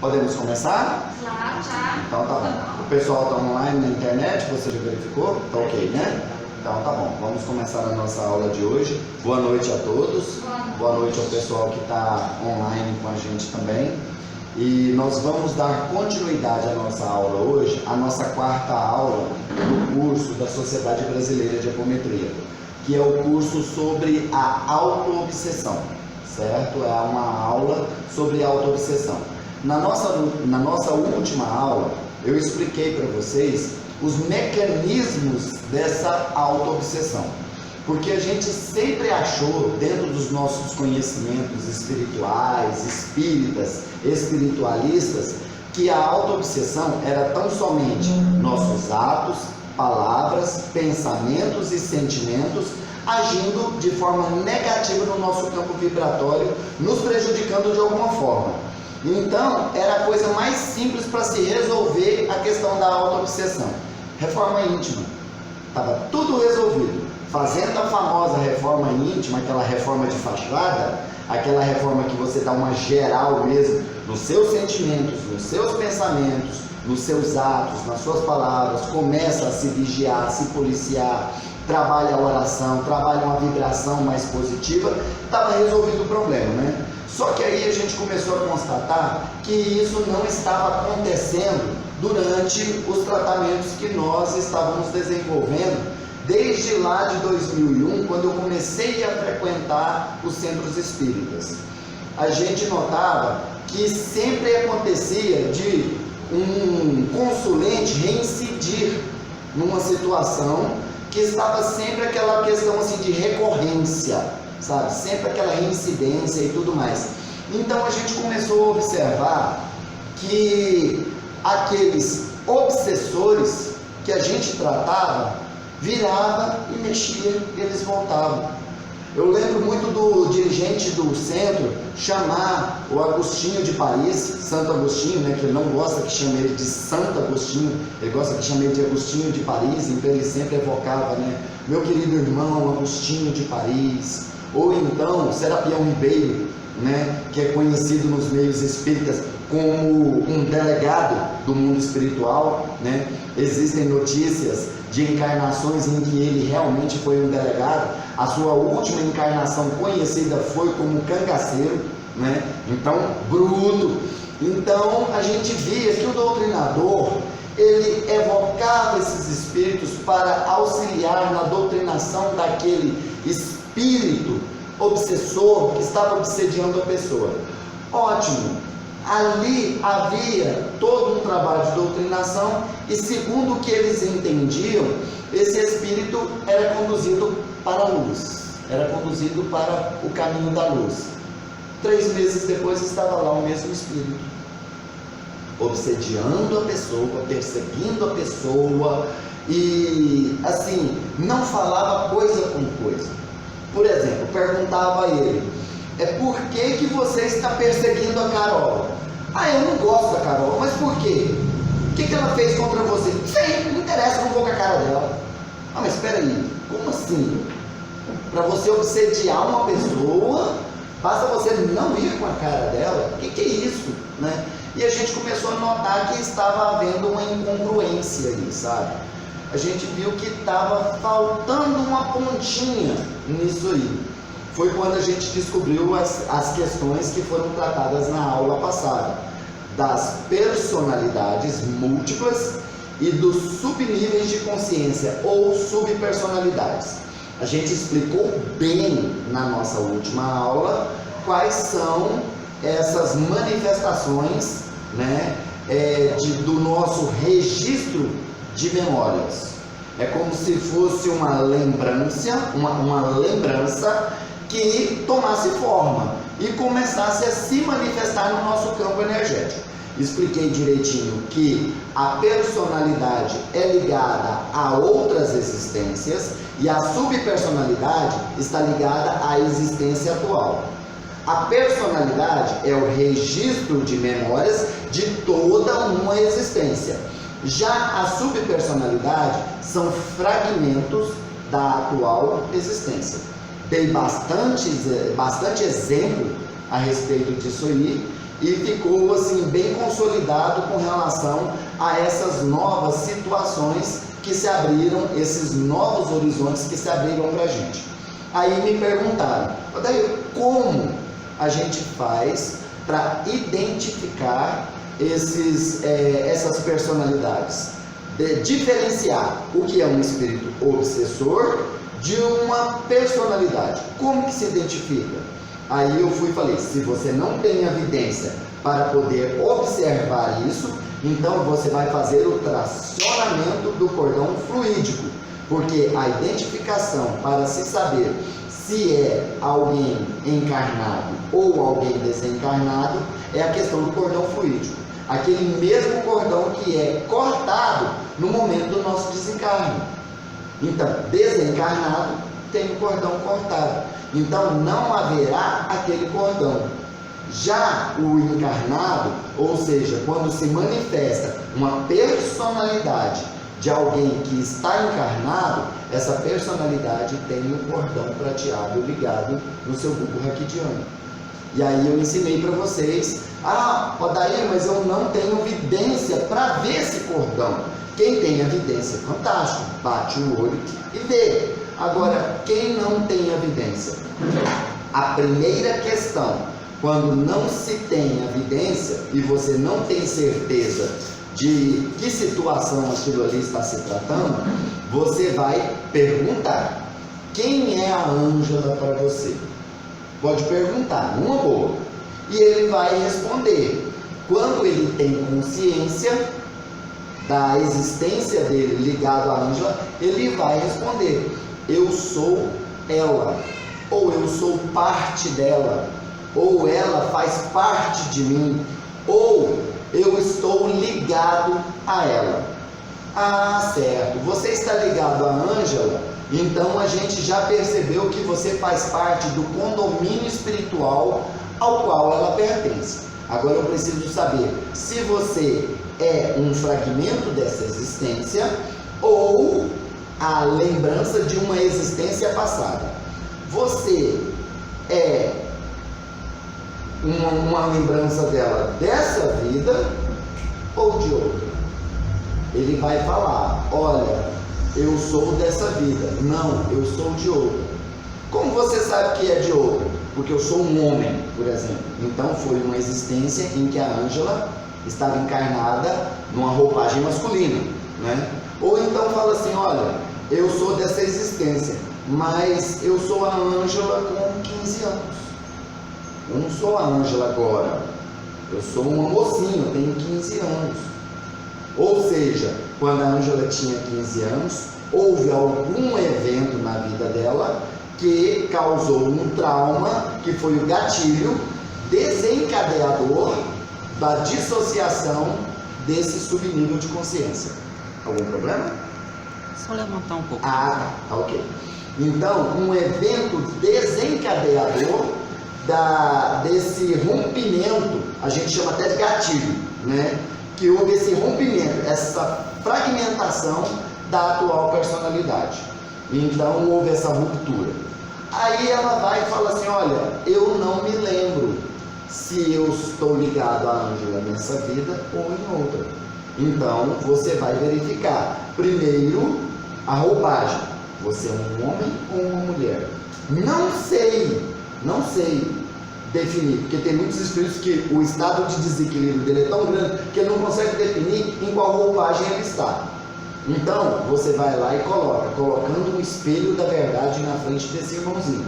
Podemos começar? Claro, já. Então tá bom. O pessoal está online na internet, você já verificou? Tá ok, né? Então tá bom. Vamos começar a nossa aula de hoje. Boa noite a todos. Boa noite ao pessoal que está online com a gente também. E nós vamos dar continuidade à nossa aula hoje, a nossa quarta aula do curso da Sociedade Brasileira de Apometria, que é o curso sobre a autoobsessão, certo? É uma aula sobre autoobsessão. Na nossa última aula, eu expliquei para vocês os mecanismos dessa autoobsessão, porque a gente sempre achou, dentro dos nossos conhecimentos espirituais, espíritas, espiritualistas, que a autoobsessão era tão somente nossos atos, palavras, pensamentos e sentimentos agindo de forma negativa no nosso campo vibratório, nos prejudicando de alguma forma. Então, era a coisa mais simples para se resolver a questão da autoobsessão. Reforma íntima. Estava tudo resolvido. Fazendo a famosa reforma íntima, aquela reforma de fachada, aquela reforma que você dá uma geral mesmo nos seus sentimentos, nos seus pensamentos, nos seus atos, nas suas palavras, começa a se vigiar, a se policiar, trabalha a oração, trabalha uma vibração mais positiva, estava resolvido o problema, né? Só que aí a gente começou a constatar que isso não estava acontecendo durante os tratamentos que nós estávamos desenvolvendo desde lá de 2001, quando eu comecei a frequentar os centros espíritas. A gente notava que sempre acontecia de um consulente reincidir numa situação que estava sempre aquela questão assim de recorrência, sabe? Sempre aquela reincidência e tudo mais. Então a gente começou a observar que aqueles obsessores que a gente tratava virava e mexia e eles voltavam. Eu lembro muito do dirigente do centro chamar o Agostinho de Paris, Santo Agostinho, né, que ele não gosta que chame ele de Santo Agostinho, ele gosta que chame ele de Agostinho de Paris, então ele sempre evocava, né, meu querido irmão Agostinho de Paris, ou então Serapião Ribeiro, né, que é conhecido nos meios espíritas como um delegado do mundo espiritual, né? Existem notícias de encarnações em que ele realmente foi um delegado. A sua última encarnação conhecida foi como cangaceiro, né? Então, bruto. Então, a gente via que o doutrinador, ele evocava esses espíritos para auxiliar na doutrinação daquele espírito obsessor que estava obsediando a pessoa. Ótimo! Ali havia todo um trabalho de doutrinação e, segundo o que eles entendiam, esse espírito era conduzido para a luz, era conduzido para o caminho da luz. 3 meses depois estava lá o mesmo espírito, obsediando a pessoa, perseguindo a pessoa e, assim, não falava coisa com coisa. Por exemplo, perguntava a ele: por que você está perseguindo a Carol? Eu não gosto da Carol, mas por quê? O que ela fez contra você? Sei, não interessa, não vou com a cara dela. Mas espera aí, como assim? Para você obsediar uma pessoa, basta você não ir com a cara dela? O que é isso? Né? E a gente começou a notar que estava havendo uma incongruência aí, sabe? A gente viu que estava faltando uma pontinha nisso aí. Foi quando a gente descobriu as questões que foram tratadas na aula passada, das personalidades múltiplas e dos subníveis de consciência ou subpersonalidades. A gente explicou bem na nossa última aula quais são essas manifestações, né, do nosso registro de memórias. É como se fosse uma lembrança que tomasse forma e começasse a se manifestar no nosso campo energético. Expliquei direitinho que a personalidade é ligada a outras existências e a subpersonalidade está ligada à existência atual. A personalidade é o registro de memórias de toda uma existência. Já a subpersonalidade são fragmentos da atual existência. Dei bastante exemplo a respeito disso aí e ficou assim bem consolidado com relação a essas novas situações que se abriram, esses novos horizontes que se abriram para a gente. Aí me perguntaram, daí como a gente faz para identificar essas personalidades, diferenciar o que é um espírito obsessor de uma personalidade? Como que se identifica? Aí eu fui e falei, se você não tem evidência para poder observar isso, então você vai fazer o tracionamento do cordão fluídico, porque a identificação para se saber se é alguém encarnado ou alguém desencarnado é a questão do cordão fluídico, aquele mesmo cordão que é cortado no momento do nosso desencarne. Então, desencarnado tem o cordão cortado, então não haverá aquele cordão. Já o encarnado, ou seja, quando se manifesta uma personalidade de alguém que está encarnado, essa personalidade tem o cordão prateado ligado no seu bulbo raquidiano. E aí eu ensinei para vocês, Odair, mas eu não tenho evidência para ver esse cordão. Quem tem evidência, fantástico, bate o olho e vê. Agora, quem não tem evidência? A primeira questão, quando não se tem evidência e você não tem certeza de que situação aquilo ali está se tratando, você vai perguntar, quem é a Ângela para você? Pode perguntar, numa boa. E ele vai responder. Quando ele tem consciência da existência dele ligado à Ângela, ele vai responder, eu sou ela, ou eu sou parte dela, ou ela faz parte de mim, ou eu estou ligado a ela. Certo, você está ligado à Ângela, então a gente já percebeu que você faz parte do condomínio espiritual ao qual ela pertence. Agora eu preciso saber se você é um fragmento dessa existência ou a lembrança de uma existência passada. Você é uma lembrança dela dessa vida ou de outra? Ele vai falar, olha, eu sou dessa vida. Não, eu sou de outra. Como você sabe que é de outra? Porque eu sou um homem, por exemplo. Então foi uma existência em que a Ângela estava encarnada numa roupagem masculina, né? Ou então fala assim, olha, eu sou dessa existência, mas eu sou a Ângela com 15 anos. Eu não sou a Ângela agora, eu sou uma mocinha, eu tenho 15 anos. Ou seja, quando a Ângela tinha 15 anos, houve algum evento na vida dela que causou um trauma, que foi o gatilho desencadeador da dissociação desse subnível de consciência. Algum problema? Só levantar um pouco. Tá, ok. Então, um evento desencadeador desse rompimento, a gente chama até de gatilho, né? Que houve esse rompimento, essa fragmentação da atual personalidade. Então houve essa ruptura. Aí ela vai e fala assim, olha, eu não me lembro se eu estou ligado à Ângela nessa vida ou em outra. Então você vai verificar primeiro a roupagem. Você é um homem ou uma mulher? Não sei definir, porque tem muitos espíritos que o estado de desequilíbrio dele é tão grande que ele não consegue definir em qual roupagem ele está. Então, você vai lá e coloca, colocando um espelho da verdade na frente desse irmãozinho.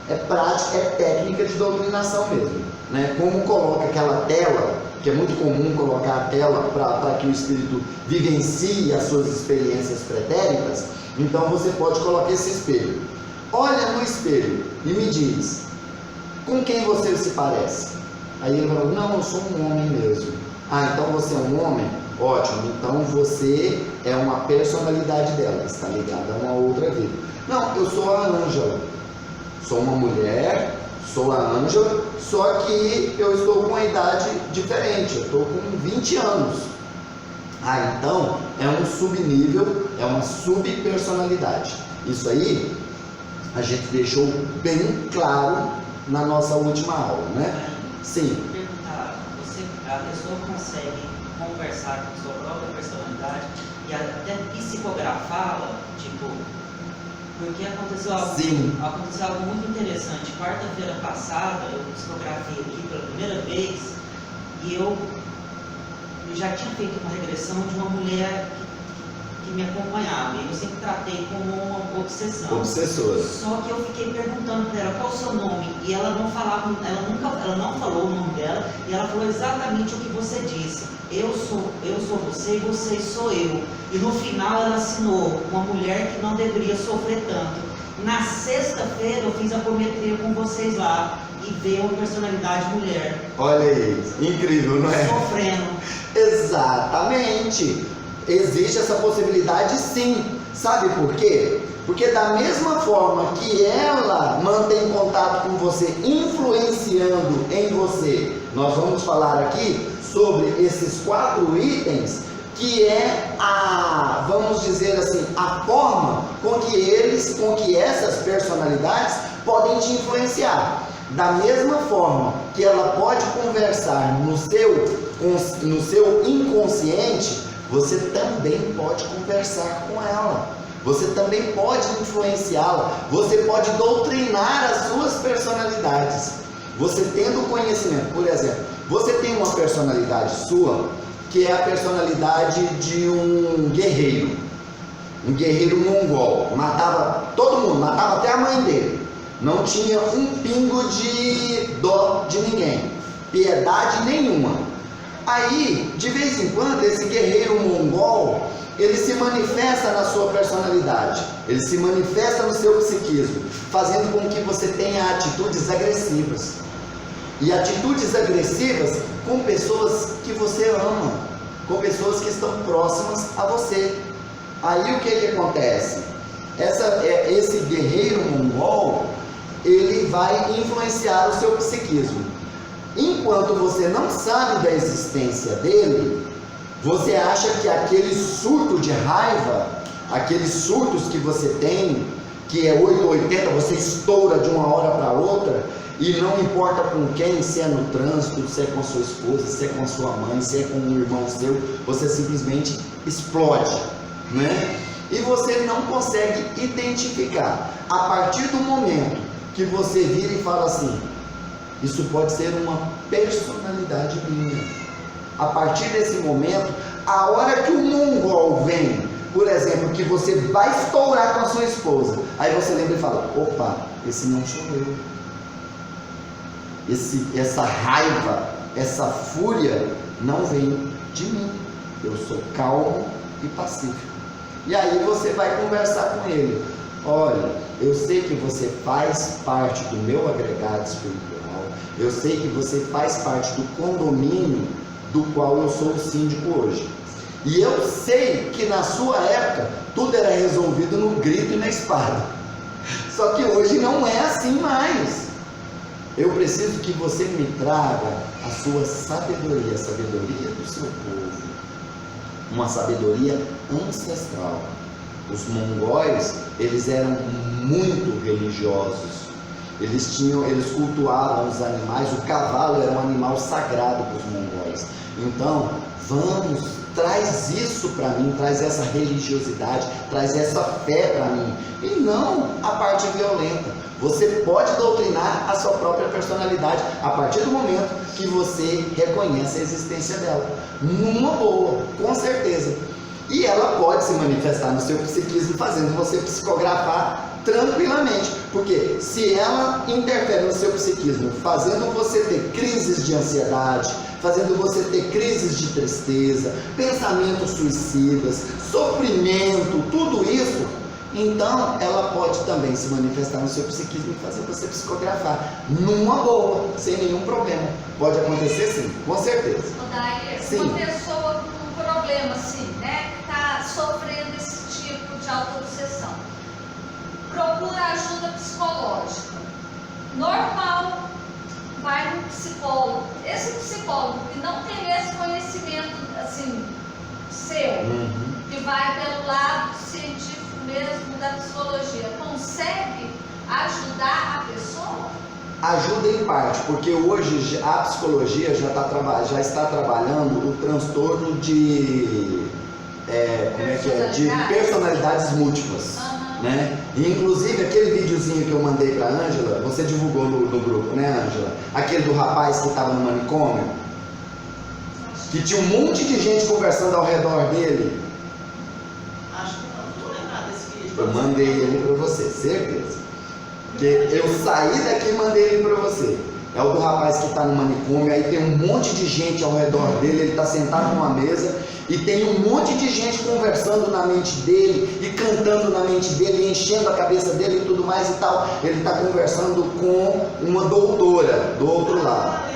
É prática, é técnica de doutrinação mesmo, né? Como coloca aquela tela, que é muito comum colocar a tela para que o espírito vivencie as suas experiências pretéritas, então você pode colocar esse espelho. Olha no espelho e me diz, com quem você se parece? Aí ele falou, não, eu sou um homem mesmo. Então você é um homem? Ótimo, então você é uma personalidade dela, está ligada a uma outra vida. Não, eu sou a Ângela, sou uma mulher, sou a Ângela, só que eu estou com uma idade diferente, eu estou com 20 anos. Então é um subnível, é uma subpersonalidade. Isso aí a gente deixou bem claro na nossa última aula, né? Sim. A pessoa consegue conversar com sua própria personalidade e até psicografá-la, tipo, porque aconteceu algo muito interessante. Quarta-feira passada eu psicografei aqui pela primeira vez e eu já tinha feito uma regressão de uma mulher que me acompanhava, e eu sempre tratei como uma obsessão. Obsessora. Só que eu fiquei perguntando para ela qual o seu nome, e ela não falava, ela não falou o nome dela, e ela falou exatamente o que você disse. Eu sou você e você sou eu. E no final ela assinou, uma mulher que não deveria sofrer tanto. Na sexta-feira eu fiz a apometria com vocês lá e veio uma personalidade mulher. Olha aí, incrível, não é? Sofrendo. Exatamente. Existe essa possibilidade, sim. Sabe por quê? Porque da mesma forma que ela mantém contato com você, influenciando em você, nós vamos falar aqui sobre esses 4 itens, que é vamos dizer assim, a forma com que essas personalidades podem te influenciar. Da mesma forma que ela pode conversar no seu inconsciente, você também pode conversar com ela. Você também pode influenciá-la. Você pode doutrinar as suas personalidades. Você tendo conhecimento, por exemplo, você tem uma personalidade sua, que é a personalidade de um guerreiro mongol, matava todo mundo, matava até a mãe dele, não tinha um pingo de dó de ninguém, piedade nenhuma. Aí, de vez em quando, esse guerreiro mongol, ele se manifesta na sua personalidade, ele se manifesta no seu psiquismo, fazendo com que você tenha atitudes agressivas. E atitudes agressivas com pessoas que você ama, com pessoas que estão próximas a você. Aí o que acontece? Esse guerreiro mongol, ele vai influenciar o seu psiquismo. Enquanto você não sabe da existência dele, você acha que aquele surto de raiva, aqueles surtos que você tem, que é 880, você estoura de uma hora para outra, e não importa com quem, se é no trânsito, se é com sua esposa, se é com sua mãe, se é com um irmão seu, você simplesmente explode, né? E você não consegue identificar. A partir do momento que você vira e fala assim, isso pode ser uma personalidade minha. A partir desse momento, a hora que o mongol vem, por exemplo, que você vai estourar com a sua esposa, aí você lembra e fala, opa, esse não sou eu. Essa raiva, essa fúria não vem de mim. Eu sou calmo e pacífico. E aí você vai conversar com ele. Olha, eu sei que você faz parte do meu agregado espiritual. Eu sei que você faz parte do condomínio do qual eu sou o síndico hoje. E eu sei que na sua época tudo era resolvido no grito e na espada. Só que hoje não é assim mais. Eu preciso que você me traga a sua sabedoria, a sabedoria do seu povo, uma sabedoria ancestral. Os mongóis, eles eram muito religiosos, eles cultuavam os animais, o cavalo era um animal sagrado para os mongóis. Então, traz isso para mim, traz essa religiosidade, traz essa fé para mim, e não a parte violenta. Você pode doutrinar a sua própria personalidade a partir do momento que você reconhece a existência dela. Numa boa, com certeza. E ela pode se manifestar no seu psiquismo, fazendo você psicografar tranquilamente. Porque se ela interfere no seu psiquismo, fazendo você ter crises de ansiedade, fazendo você ter crises de tristeza, pensamentos suicidas, sofrimento, tudo isso, então ela pode também se manifestar no seu psiquismo e fazer você psicografar numa boa, sem nenhum problema. Pode acontecer sim, com certeza. Sim. Uma pessoa com problema assim, né, que está sofrendo esse tipo de autoobsessão, procura ajuda psicológica. Normal, vai no psicólogo. Esse psicólogo que não tem esse conhecimento assim seu, que vai pelo lado científico mesmo da psicologia, consegue ajudar a pessoa? Ajuda em parte, porque hoje a psicologia já está trabalhando o transtorno de, de personalidades múltiplas. Né? E, inclusive aquele videozinho que eu mandei para a Ângela, você divulgou no grupo, né, Ângela? Aquele do rapaz que estava no manicômio, que tinha um monte de gente conversando ao redor dele. Acho que não tô lembrado desse vídeo. Eu mandei ele para você, certeza. Porque eu saí daqui e mandei ele para você. É o do rapaz que está no manicômio, aí tem um monte de gente ao redor dele, ele está sentado numa mesa e tem um monte de gente conversando na mente dele e cantando na mente dele, enchendo a cabeça dele e tudo mais e tal. Ele está conversando com uma doutora do outro lado.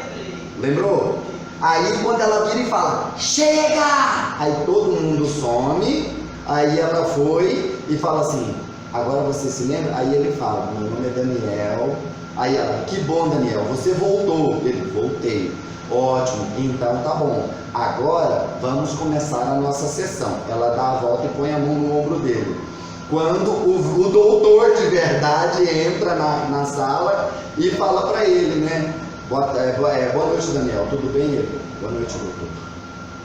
Lembrou? Aí quando ela vira e fala, chega! Aí todo mundo some, aí ela foi e fala assim, agora você se lembra? Aí ele fala, meu nome é Daniel. Aí ela, que bom, Daniel, você voltou. Ele, voltei. Ótimo, então tá bom. Agora vamos começar a nossa sessão. Ela dá a volta e põe a mão no ombro dele. Quando o doutor de verdade entra na sala e fala para ele, né? Boa noite, Daniel, tudo bem? Ele, boa noite, doutor.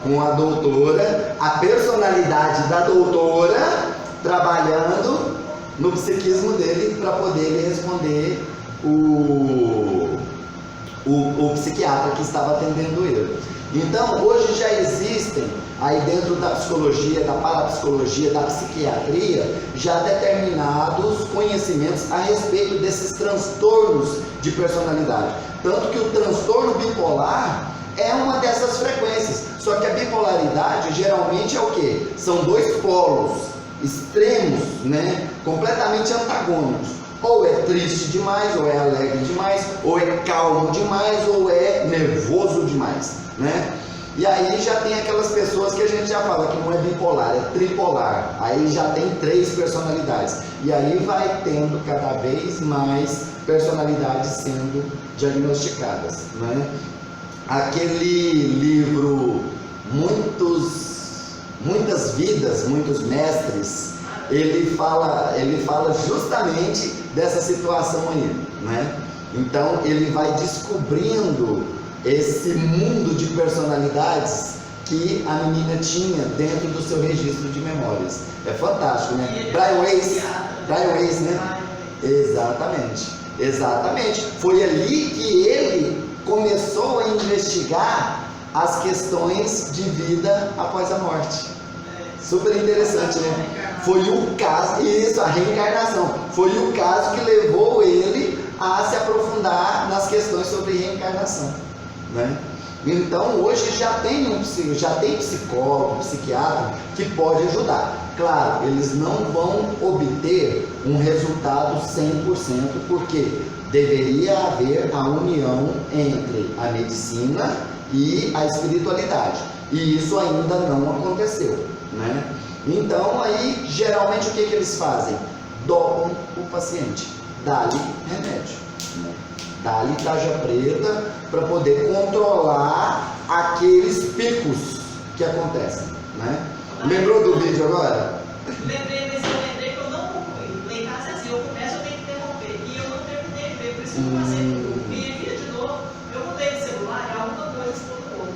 Com a doutora, a personalidade da doutora trabalhando no psiquismo dele para poder ele responder o psiquiatra que estava atendendo ele. Então, hoje já existem, aí dentro da psicologia, da parapsicologia, da psiquiatria, já determinados conhecimentos a respeito desses transtornos de personalidade. Tanto que o transtorno bipolar é uma dessas frequências. Só que a bipolaridade geralmente é o quê? São dois polos extremos, né? Completamente antagônicos. Ou é triste demais, ou é alegre demais, ou é calmo demais, ou é nervoso demais, né? E aí já tem aquelas pessoas que a gente já fala que não é bipolar, é tripolar. Aí já tem 3 personalidades. E aí vai tendo cada vez mais personalidades sendo diagnosticadas, né? Aquele livro Muitas Vidas, Muitos Mestres, ele fala justamente dessa situação aí, né? Então ele vai descobrindo esse mundo de personalidades que a menina tinha dentro do seu registro de memórias. É fantástico, né? Brian Weiss, né? Exatamente. Foi ali que ele começou a investigar as questões de vida após a morte. Super interessante, né? Foi o caso, isso, a reencarnação, foi o caso que levou ele a se aprofundar nas questões sobre reencarnação, né? Então hoje já tem psicólogo, psiquiatra que pode ajudar. Claro, eles não vão obter um resultado 100%, porque deveria haver a união entre a medicina e a espiritualidade, e isso ainda não aconteceu, né? Então aí geralmente o que eles fazem? Dopam o paciente, dá-lhe remédio, né? Dá-lhe tarja preta para poder controlar aqueles picos que acontecem, né? Lembrou do vídeo agora? Lembrei, mas eu lembrei que eu não concluí. Lá em casa é assim, eu começo, eu tenho que interromper, e eu não terminei de ver, por isso que eu passei por via de novo. Eu mudei de celular e alguma coisa explodiu no outro.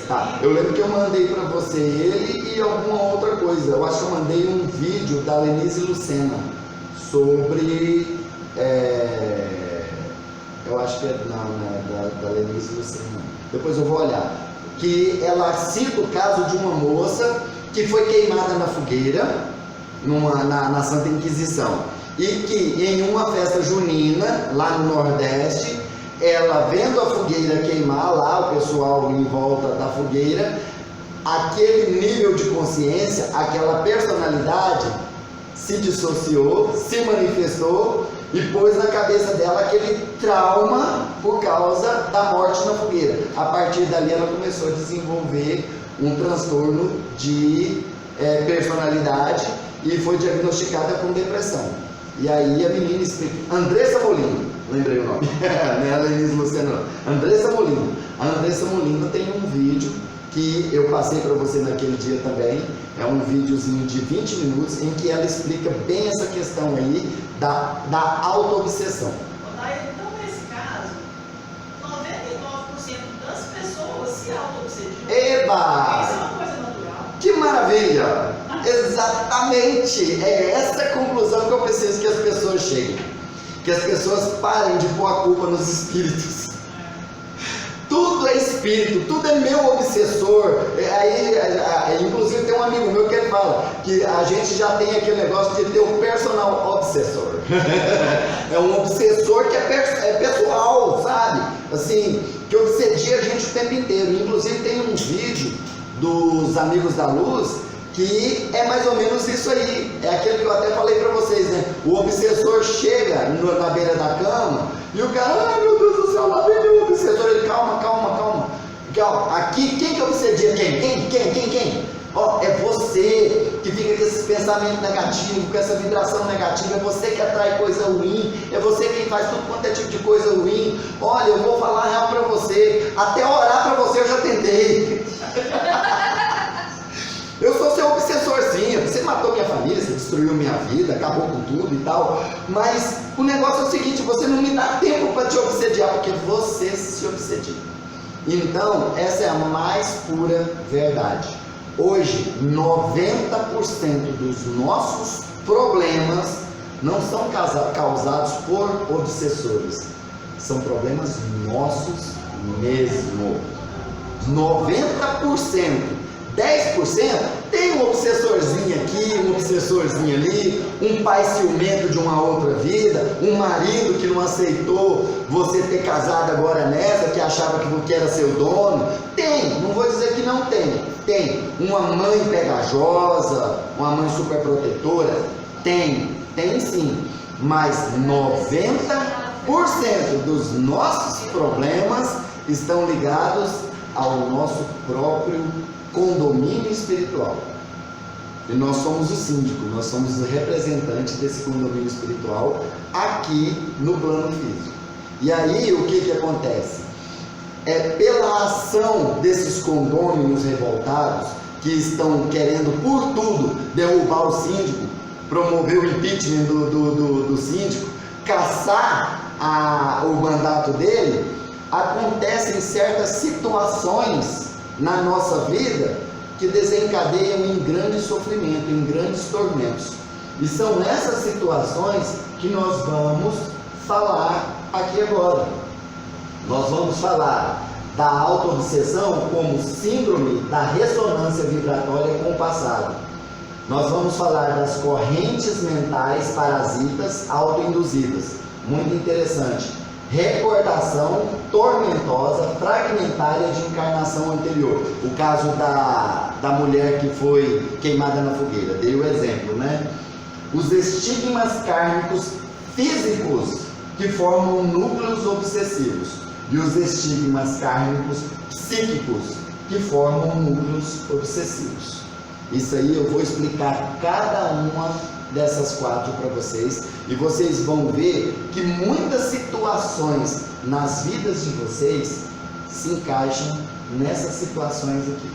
Tá, eu lembro que eu mandei para você ele e alguma outra coisa. Eu acho que eu mandei um vídeo da Lenise Lucena sobre eu acho que da Lenise Lucena. Depois eu vou olhar. Que ela cita o caso de uma moça que foi queimada na fogueira na Santa Inquisição, e que em uma festa junina lá no Nordeste, ela vendo a fogueira queimar lá, o pessoal em volta da fogueira, aquele nível de consciência, aquela personalidade se dissociou, se manifestou e pôs na cabeça dela aquele trauma por causa da morte na fogueira. A partir dali ela começou a desenvolver um transtorno de personalidade e foi diagnosticada com depressão. E aí a menina explica, Andressa Molina, lembrei o nome, não é a Lenise Luciana, Andressa Molina. A Andressa Molina tem um vídeo que eu passei para você naquele dia também, é um videozinho de 20 minutos em que ela explica bem essa questão aí da auto-obsessão. se auto-obsediam. Eba! Isso é uma coisa natural. Que maravilha! Exatamente! É essa a conclusão que eu preciso que as pessoas cheguem. Que as pessoas parem de pôr a culpa nos espíritos. Tudo é espírito, tudo é meu obsessor. Inclusive tem um amigo meu que ele fala que a gente já tem aquele negócio de ter o personal obsessor. É um obsessor que é pessoal, sabe? Assim, que obsedia a gente o tempo inteiro. Inclusive tem um vídeo dos Amigos da Luz que é mais ou menos isso aí. É aquele que eu até falei pra vocês, né? O obsessor chega na beira da cama e o cara, ai meu Deus do céu, lá vem o obsessor. Ele, calma. Aqui, quem que obsedia quem? Ó, é você que fica com esses pensamentos negativos, com essa vibração negativa, é você que atrai coisa ruim, é você quem faz tudo quanto é tipo de coisa ruim. Olha, eu vou falar real pra você, até orar pra você eu já tentei. Eu sou seu obsessorzinho, você matou minha família, você destruiu minha vida, acabou com tudo e tal, mas o negócio é o seguinte, você não me dá tempo para te obsediar, porque você se obsedia. Então, essa é a mais pura verdade. Hoje, 90% dos nossos problemas não são causados por obsessores, são problemas nossos mesmo. 90%. 10% tem um obsessorzinho aqui, um obsessorzinho ali, um pai ciumento de uma outra vida, um marido que não aceitou você ter casado agora nessa, que achava que era seu dono. Tem, não vou dizer que não tem. Tem uma mãe pegajosa, uma mãe super protetora, tem sim, mas 90% dos nossos problemas estão ligados ao nosso próprio condomínio espiritual. E nós somos o síndico, nós somos o representante desse condomínio espiritual aqui no plano físico. E aí o que acontece? É pela ação desses condôminos revoltados que estão querendo por tudo derrubar o síndico, promover o impeachment do síndico, caçar o mandato dele, acontecem certas situações na nossa vida que desencadeiam em grande sofrimento, em grandes tormentos. E são essas situações que nós vamos falar aqui agora. Nós vamos falar da autoobsessão como síndrome da ressonância vibratória com o passado. Nós vamos falar das correntes mentais parasitas autoinduzidas. Muito interessante. Recordação tormentosa, fragmentária de encarnação anterior. O caso da mulher que foi queimada na fogueira, dei o exemplo, né? Os estigmas kármicos físicos que formam núcleos obsessivos e os estigmas kármicos psíquicos que formam núcleos obsessivos. Isso aí eu vou explicar cada uma dessas 4 para vocês, e vocês vão ver que muitas situações nas vidas de vocês se encaixam nessas situações aqui.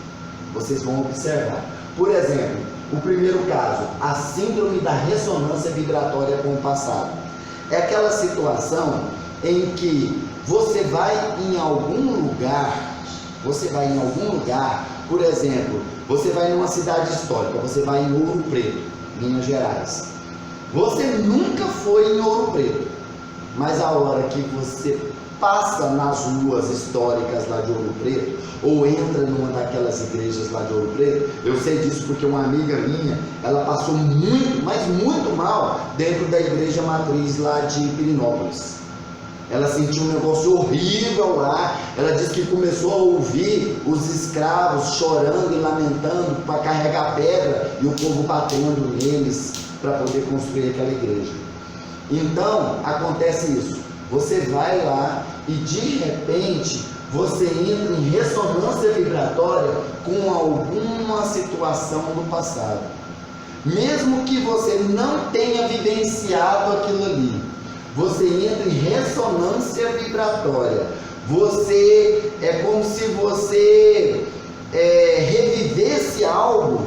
Vocês vão observar. Por exemplo, o primeiro caso, a síndrome da ressonância vibratória com o passado. É aquela situação em que você vai em algum lugar, por exemplo, você vai numa cidade histórica, você vai em Ouro Preto, Minas Gerais. Você nunca foi em Ouro Preto, mas a hora que você passa nas ruas históricas lá de Ouro Preto, ou entra numa daquelas igrejas lá de Ouro Preto, eu sei disso porque uma amiga minha, ela passou muito, mas muito mal dentro da igreja matriz lá de Pirinópolis. Ela sentiu um negócio horrível lá. Ela disse que começou a ouvir os escravos chorando e lamentando para carregar pedra e o povo batendo neles para poder construir aquela igreja. Então acontece isso. Você vai lá e de repente você entra em ressonância vibratória com alguma situação do passado. Mesmo que você não tenha vivenciado aquilo ali, você entra em ressonância vibratória. Você é como se você revivesse algo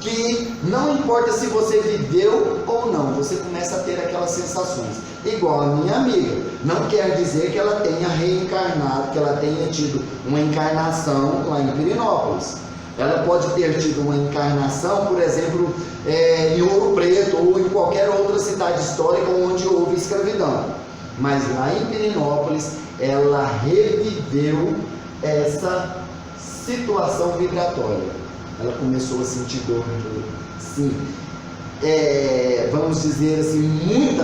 que não importa se você viveu ou não, você começa a ter aquelas sensações. Igual a minha amiga, não quer dizer que ela tenha reencarnado, que ela tenha tido uma encarnação lá em Pirenópolis. Ela pode ter tido uma encarnação, por exemplo, em Ouro Preto ou em qualquer outra cidade histórica onde houve escravidão. Mas lá em Pirenópolis, ela reviveu essa situação vibratória. Ela começou a sentir dor, sim, vamos dizer assim, muita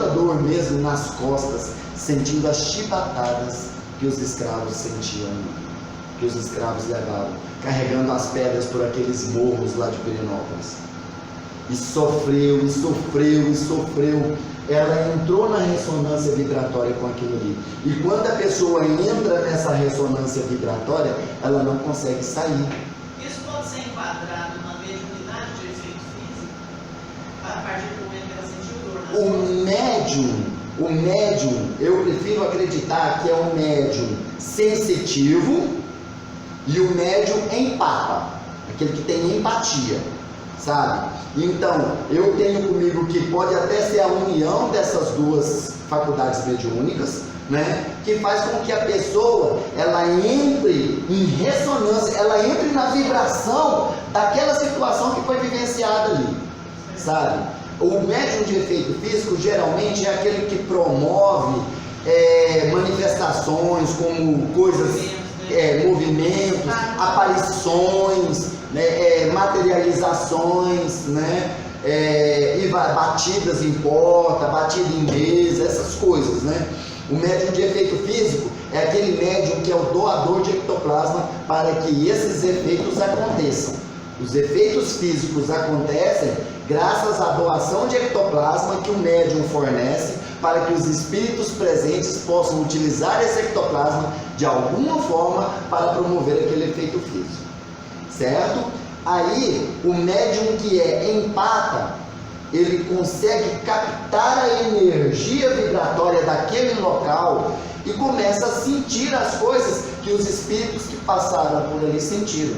dor mesmo nas costas, sentindo as chibatadas que os escravos sentiam, que os escravos levavam, carregando as pedras por aqueles morros lá de Pirenópolis. E sofreu. Ela entrou na ressonância vibratória com aquilo ali. E quando a pessoa entra nessa ressonância vibratória, ela não consegue sair. Isso pode ser enquadrado na mediunidade de efeito físico? A partir do momento que ela sentiu dor nas costas? O médium, eu prefiro acreditar que é um médium sensitivo e o médium empata, aquele que tem empatia, sabe? Então, eu tenho comigo que pode até ser a união dessas duas faculdades mediúnicas, né? Que faz com que a pessoa, ela entre em ressonância, ela entre na vibração daquela situação que foi vivenciada ali, sabe? O médium de efeito físico, geralmente, é aquele que promove manifestações como coisas, movimentos, aparições, né, materializações, né, e batidas em porta, batida em mesa, essas coisas, né? O médium de efeito físico é aquele médium que é o doador de ectoplasma para que esses efeitos aconteçam. Os efeitos físicos acontecem graças à doação de ectoplasma que o médium fornece para que os espíritos presentes possam utilizar esse ectoplasma de alguma forma para promover aquele efeito físico, certo? Aí, o médium que é empata, ele consegue captar a energia vibratória daquele local e começa a sentir as coisas que os espíritos que passaram por ali sentiram.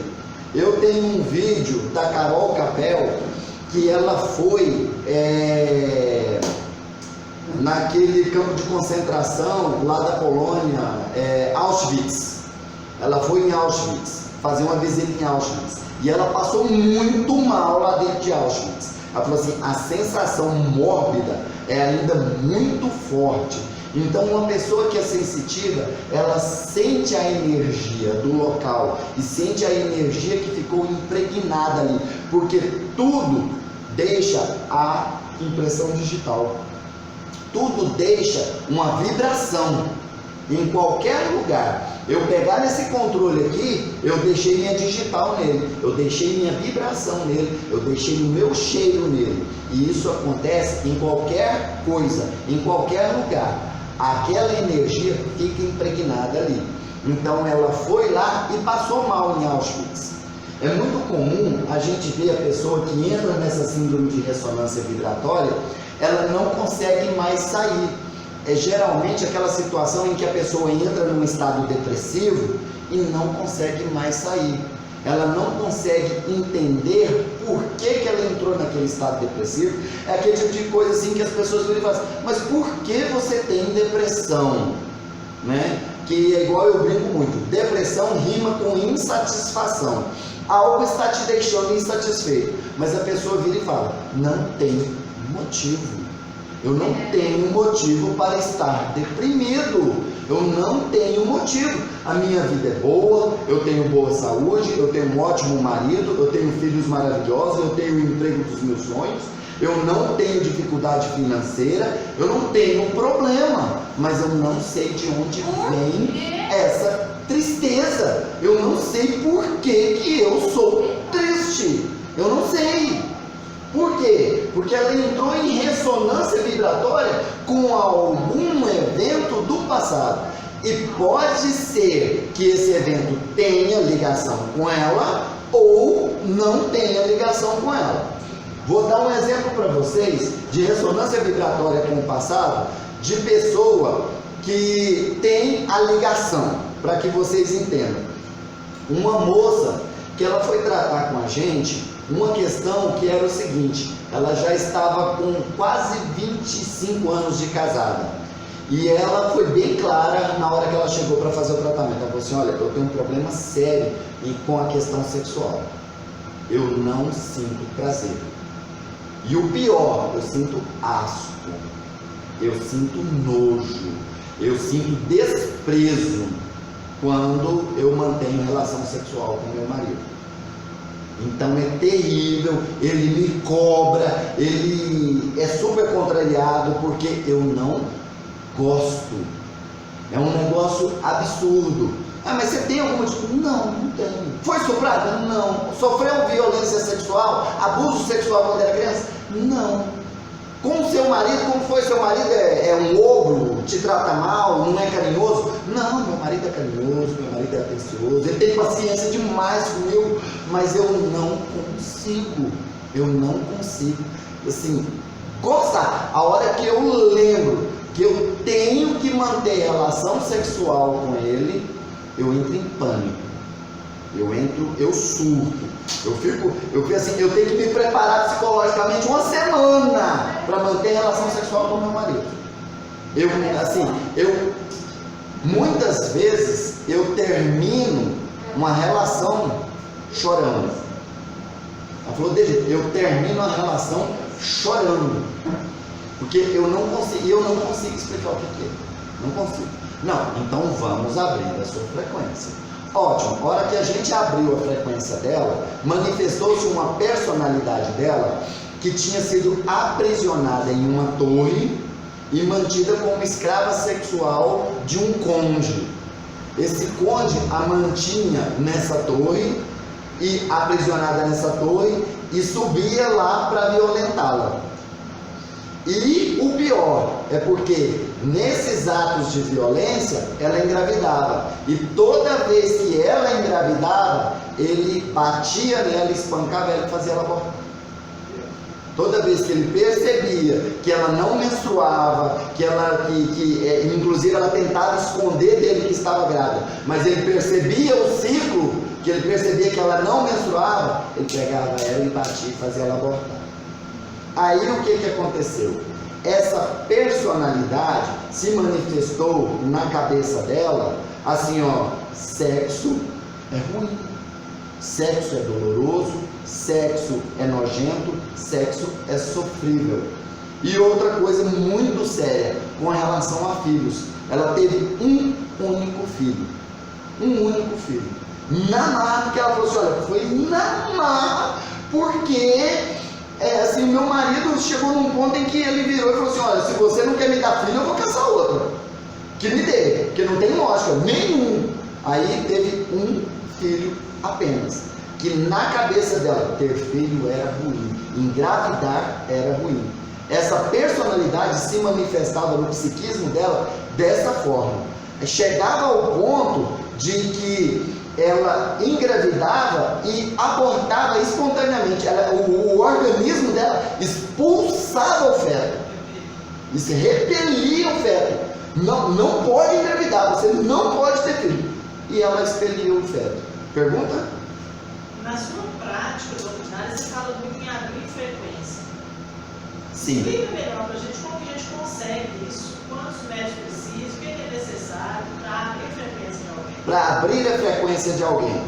Eu tenho um vídeo da Carol Capel, que ela foi naquele campo de concentração lá da Polônia, Auschwitz. Ela foi em Auschwitz, fazer uma visita em Auschwitz, e ela passou muito mal lá dentro de Auschwitz. Ela falou assim, a sensação mórbida é ainda muito forte. Então, uma pessoa que é sensitiva, ela sente a energia do local e sente a energia que ficou impregnada ali, porque tudo deixa a impressão digital, tudo deixa uma vibração em qualquer lugar. Eu pegar nesse controle aqui, eu deixei minha digital nele, eu deixei minha vibração nele, eu deixei o meu cheiro nele, e isso acontece em qualquer coisa, em qualquer lugar. Aquela energia fica impregnada ali. Então ela foi lá e passou mal em Auschwitz. É muito comum a gente ver a pessoa que entra nessa síndrome de ressonância vibratória, ela não consegue mais sair. É geralmente aquela situação em que a pessoa entra num estado depressivo e não consegue mais sair. Ela não consegue entender por que ela entrou naquele estado depressivo. É aquele tipo de coisa assim que as pessoas viram e falam assim, mas por que você tem depressão? Né? Que é igual eu brinco muito, depressão rima com insatisfação. Algo está te deixando insatisfeito, mas a pessoa vira e fala, não tem motivo. Eu não tenho motivo para estar deprimido. Eu não tenho motivo. A minha vida é boa, eu tenho boa saúde, eu tenho um ótimo marido, eu tenho filhos maravilhosos, eu tenho o emprego dos meus sonhos, eu não tenho dificuldade financeira, eu não tenho problema, mas eu não sei de onde vem essa tristeza. Eu não sei por que eu sou triste. Eu não sei. Por quê? Porque ela entrou em ressonância vibratória com algum evento do passado. E pode ser que esse evento tenha ligação com ela ou não tenha ligação com ela. Vou dar um exemplo para vocês de ressonância vibratória com o passado, de pessoa que tem a ligação, para que vocês entendam. Uma moça que ela foi tratar com a gente uma questão que era o seguinte: ela já estava com quase 25 anos de casada. E ela foi bem clara na hora que ela chegou para fazer o tratamento. Ela falou assim: olha, eu tenho um problema sério com a questão sexual. Eu não sinto prazer. E o pior, eu sinto asco, eu sinto nojo, eu sinto desprezo quando eu mantenho relação sexual com meu marido. Então é terrível, ele me cobra, ele é super contrariado porque eu não gosto. É um negócio absurdo. Ah, mas você tem alguma desculpa? Não, não tenho. Foi estuprada? Não. Sofreu violência sexual? Abuso sexual quando era criança? Não. Com o seu marido, como foi? Seu marido é um ogro, te trata mal, não é carinhoso? Não, meu marido é carinhoso, meu marido é atencioso, ele tem paciência demais comigo, mas eu não consigo. Eu não consigo. Assim, gostar. A hora que eu lembro que eu tenho que manter relação sexual com ele, eu entro em pânico, eu surto, eu fico assim, eu tenho que me preparar psicologicamente uma semana para manter relação sexual com meu marido. Muitas vezes eu termino uma relação chorando. Ela falou: eu termino a relação chorando, porque eu não consigo explicar o que é. Não consigo. Não, então vamos abrir a sua frequência. Ótimo, a hora que a gente abriu a frequência dela, manifestou-se uma personalidade dela que tinha sido aprisionada em uma torre e mantida como escrava sexual de um conde. Esse conde a mantinha nessa torre e aprisionada nessa torre e subia lá para violentá-la. E o pior é porque nesses atos de violência ela engravidava, e toda vez que ela engravidava ele batia nela, espancava ela e fazia ela abortar. Toda vez que ele percebia que ela não menstruava, inclusive ela tentava esconder dele que estava grávida, mas ele percebia o ciclo, que ele percebia que ela não menstruava, ele pegava ela e batia e fazia ela abortar. Aí o que aconteceu? Essa personalidade se manifestou na cabeça dela, assim ó: sexo é ruim, sexo é doloroso, sexo é nojento, sexo é sofrível. E outra coisa muito séria com relação a filhos: ela teve um único filho. Na marra, porque ela falou assim: olha, foi na marra, porque assim, meu marido chegou num ponto em que ele virou e falou assim: olha, se você não quer me dar filho, eu vou caçar outra que me dê, porque não tem lógica nenhum. Aí teve um filho apenas, que na cabeça dela ter filho era ruim, engravidar era ruim. Essa personalidade se manifestava no psiquismo dela dessa forma. Chegava ao ponto de que ela engravidava e abortava espontaneamente. O organismo dela expulsava o feto, isso repelia o feto. Não pode engravidar, você não pode ter filho. E ela expelia o feto. Pergunta? Na sua prática doutrinária, você fala muito em abrir frequência. Sim. Explica melhor para a gente como que a gente consegue isso, quantos médicos precisam, o que é necessário para abrir a frequência de alguém. Para abrir a frequência de alguém,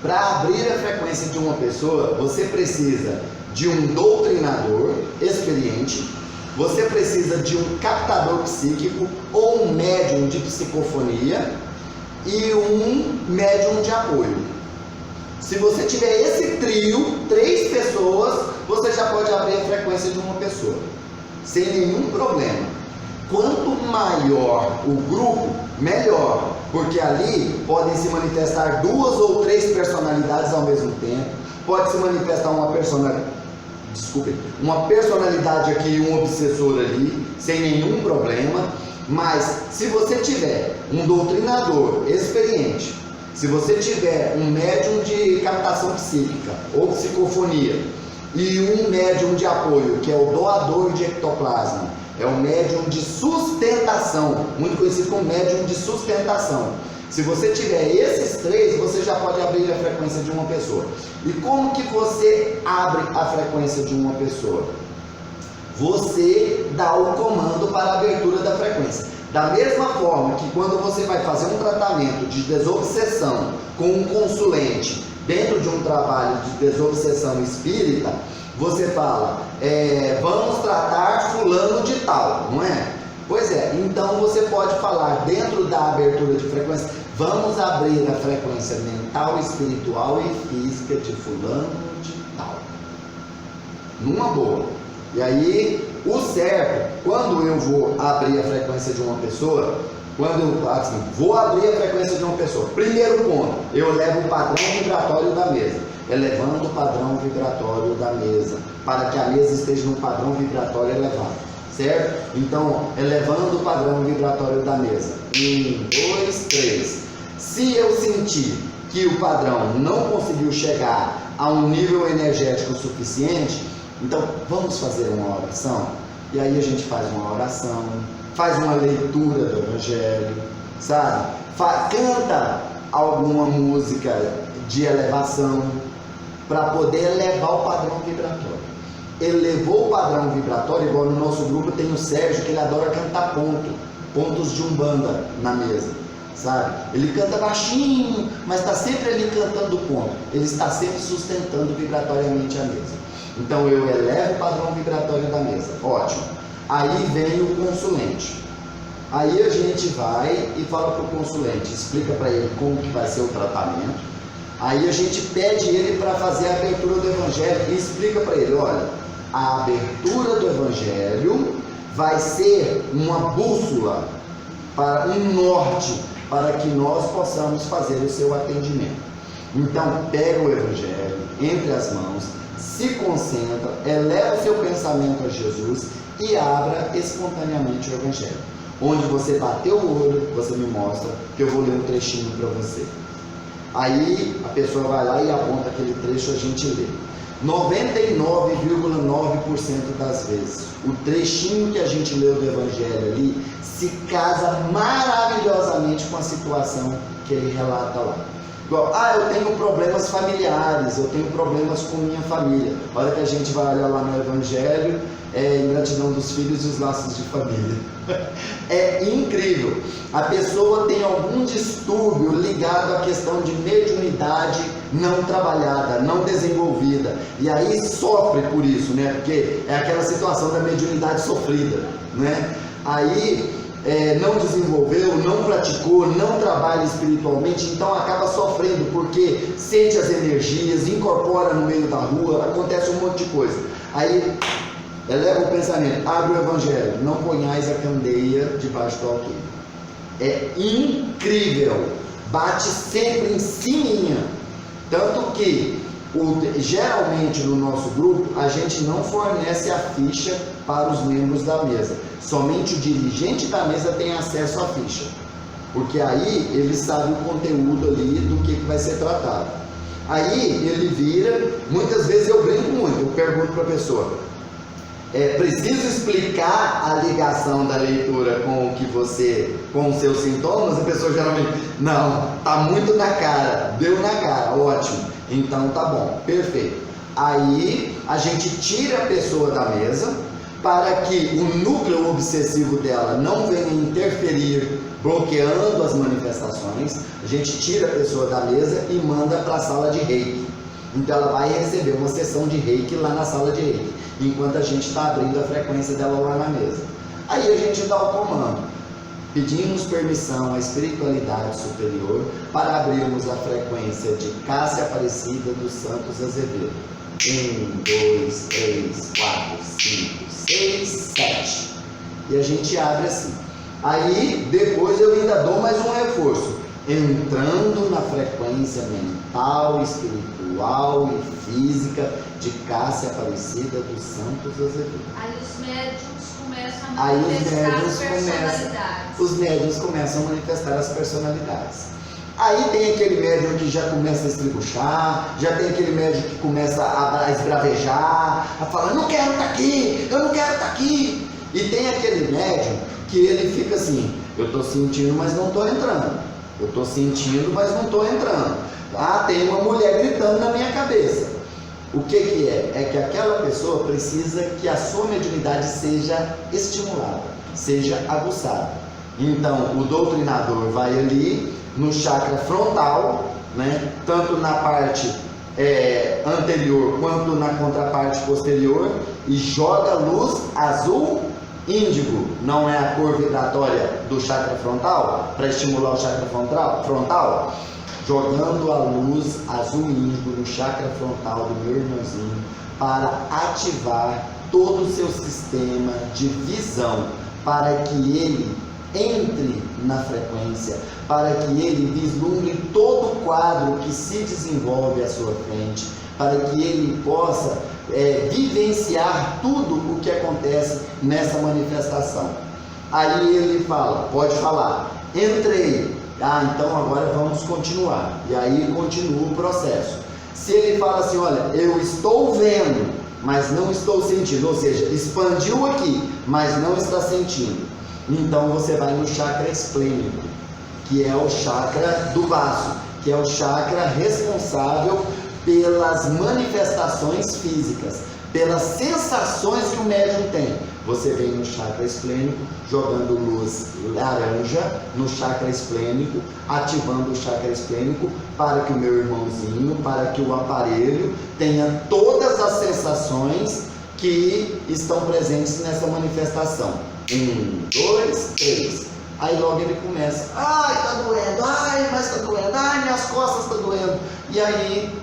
para abrir a frequência de uma pessoa, você precisa de um doutrinador experiente, você precisa de um captador psíquico ou um médium de psicofonia e um médium de apoio. Se você tiver esse trio, 3 pessoas, você já pode abrir a frequência de uma pessoa, sem nenhum problema. Quanto maior o grupo, melhor, porque ali podem se manifestar 2 ou 3 personalidades ao mesmo tempo. Pode se manifestar uma personalidade aqui e um obsessor ali, sem nenhum problema. Mas se você tiver um doutrinador experiente, se você tiver um médium de captação psíquica ou psicofonia e um médium de apoio, que é o doador de ectoplasma, é o médium de sustentação, muito conhecido como médium de sustentação. Se você tiver esses 3, você já pode abrir a frequência de uma pessoa. E como que você abre a frequência de uma pessoa? Você dá o comando para a abertura da frequência. Da mesma forma que quando você vai fazer um tratamento de desobsessão com um consulente dentro de um trabalho de desobsessão espírita, você fala, vamos tratar fulano de tal, não é? Pois é, então você pode falar dentro da abertura de frequência, vamos abrir a frequência mental, espiritual e física de fulano de tal. Numa boa. E aí, o certo, quando eu vou abrir a frequência de uma pessoa, vou abrir a frequência de uma pessoa, primeiro ponto, eu elevo o padrão vibratório da mesa, elevando o padrão vibratório da mesa, para que a mesa esteja num padrão vibratório elevado, certo? Então, elevando o padrão vibratório da mesa, 1, 2, 3. Se eu sentir que o padrão não conseguiu chegar a um nível energético suficiente, então vamos fazer uma oração. E aí a gente faz uma oração, faz uma leitura do Evangelho, sabe? Canta alguma música de elevação para poder elevar o padrão vibratório. Elevou o padrão vibratório, igual no nosso grupo tem o Sérgio, que ele adora cantar pontos de umbanda na mesa, sabe? Ele canta baixinho, mas está sempre ali cantando ponto. Ele está sempre sustentando vibratoriamente a mesa. Então eu elevo o padrão vibratório da mesa, ótimo. Aí vem o consulente. Aí a gente vai e fala para o consulente, explica para ele como que vai ser o tratamento. Aí a gente pede ele para fazer a abertura do Evangelho e explica para ele, olha, a abertura do Evangelho vai ser uma bússola, para um norte, para que nós possamos fazer o seu atendimento. Então pega o Evangelho entre as mãos, se concentra, eleva o seu pensamento a Jesus e abra espontaneamente o Evangelho. Onde você bateu o olho, você me mostra, que eu vou ler um trechinho para você. Aí a pessoa vai lá e aponta aquele trecho, a gente lê. 99,9% das vezes, o trechinho que a gente leu do Evangelho ali se casa maravilhosamente com a situação que ele relata lá. Igual, eu tenho problemas familiares, eu tenho problemas com minha família. A hora que a gente vai olhar lá no Evangelho, ingratidão dos filhos e os laços de família. É incrível. A pessoa tem algum distúrbio ligado à questão de mediunidade não trabalhada, não desenvolvida. E aí sofre por isso, né? Porque é aquela situação da mediunidade sofrida, né? Aí não desenvolveu, não praticou, não trabalha espiritualmente, então acaba sofrendo porque sente as energias, incorpora no meio da rua, acontece um monte de coisa. Aí eleva o pensamento, abre o Evangelho, não ponhais a candeia debaixo do alqueire. É incrível, bate sempre em cima. Tanto que geralmente no nosso grupo a gente não fornece a ficha para os membros da mesa, somente o dirigente da mesa tem acesso à ficha, porque aí ele sabe o conteúdo ali do que vai ser tratado. Aí ele vira, muitas vezes eu brinco muito, eu pergunto para a pessoa, preciso explicar a ligação da leitura com os seus sintomas? A pessoa geralmente, não, tá muito na cara, deu na cara, ótimo, então tá bom, perfeito. Aí a gente tira a pessoa da mesa para que o núcleo obsessivo dela não venha interferir, bloqueando as manifestações. A gente tira a pessoa da mesa e manda para a sala de reiki. Então ela vai receber uma sessão de reiki lá na sala de reiki, enquanto a gente está abrindo a frequência dela lá na mesa. Aí a gente dá o comando, pedimos permissão à espiritualidade superior para abrirmos a frequência de Cássia Aparecida dos Santos Azevedo. 1, 2, 3, 4, 5, 6, 7. E a gente abre assim. Aí depois eu ainda dou mais um reforço, entrando na frequência mental, espiritual e física de Cássia Aparecida dos Santos Azevedo. Aí os médiuns começam a manifestar as personalidades. Os médiuns começam a manifestar as personalidades. Aí tem aquele médium que já começa a estribuchar, já tem aquele médium que começa a esbravejar, a falar, não quero estar aqui, eu não quero estar aqui. E tem aquele médium que ele fica assim, eu estou sentindo, mas não estou entrando. Eu estou sentindo, mas não estou entrando. Ah, tem uma mulher gritando na minha cabeça. O que é? É que aquela pessoa precisa que a sua mediunidade seja estimulada, seja aguçada. Então, o doutrinador vai ali no chakra frontal, né? Tanto na parte anterior quanto na contraparte posterior, e joga luz azul índigo. Não é a cor vibratória do chakra frontal, para estimular o chakra frontal, jogando a luz azul índigo no chakra frontal do meu irmãozinho, para ativar todo o seu sistema de visão, para que ele entre na frequência, para que ele vislumbre todo o quadro que se desenvolve à sua frente, para que ele possa vivenciar tudo o que acontece nessa manifestação. Aí ele fala, pode falar, entrei, então agora vamos continuar, e aí continua o processo. Se ele fala assim, olha, eu estou vendo, mas não estou sentindo, ou seja, expandiu aqui, mas não está sentindo, então você vai no chakra esplênico, que é o chakra do vaso, que é o chakra responsável pelas manifestações físicas, pelas sensações que o médium tem. Você vem no chakra esplênico, jogando luz laranja no chakra esplênico, ativando o chakra esplênico, para que o meu irmãozinho, para que o aparelho tenha todas as sensações que estão presentes nessa manifestação. 1, 2, 3. Aí logo ele começa, ai, tá doendo, ai, mas tá doendo, ai, minhas costas tá doendo. E aí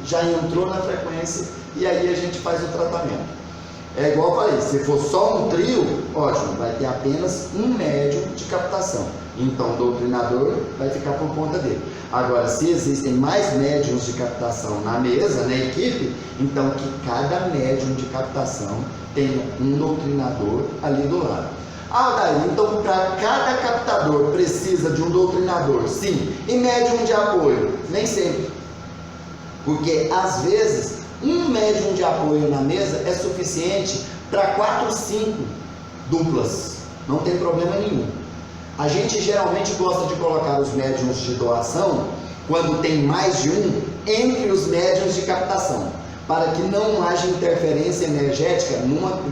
já entrou na frequência, e aí a gente faz o tratamento. É igual eu falei, se for só um trio, ótimo, vai ter apenas um médium de captação. Então o doutrinador vai ficar por conta dele. Agora, se existem mais médiums de captação na mesa, na equipe, então que cada médium de captação tenha um doutrinador ali do lado. Daí, então para cada captador precisa de um doutrinador, sim. E médium de apoio? Nem sempre. Porque às vezes um médium de apoio na mesa é suficiente para 4, 5 duplas. Não tem problema nenhum. A gente geralmente gosta de colocar os médiums de doação, quando tem mais de um, entre os médiums de captação, para que não haja interferência energética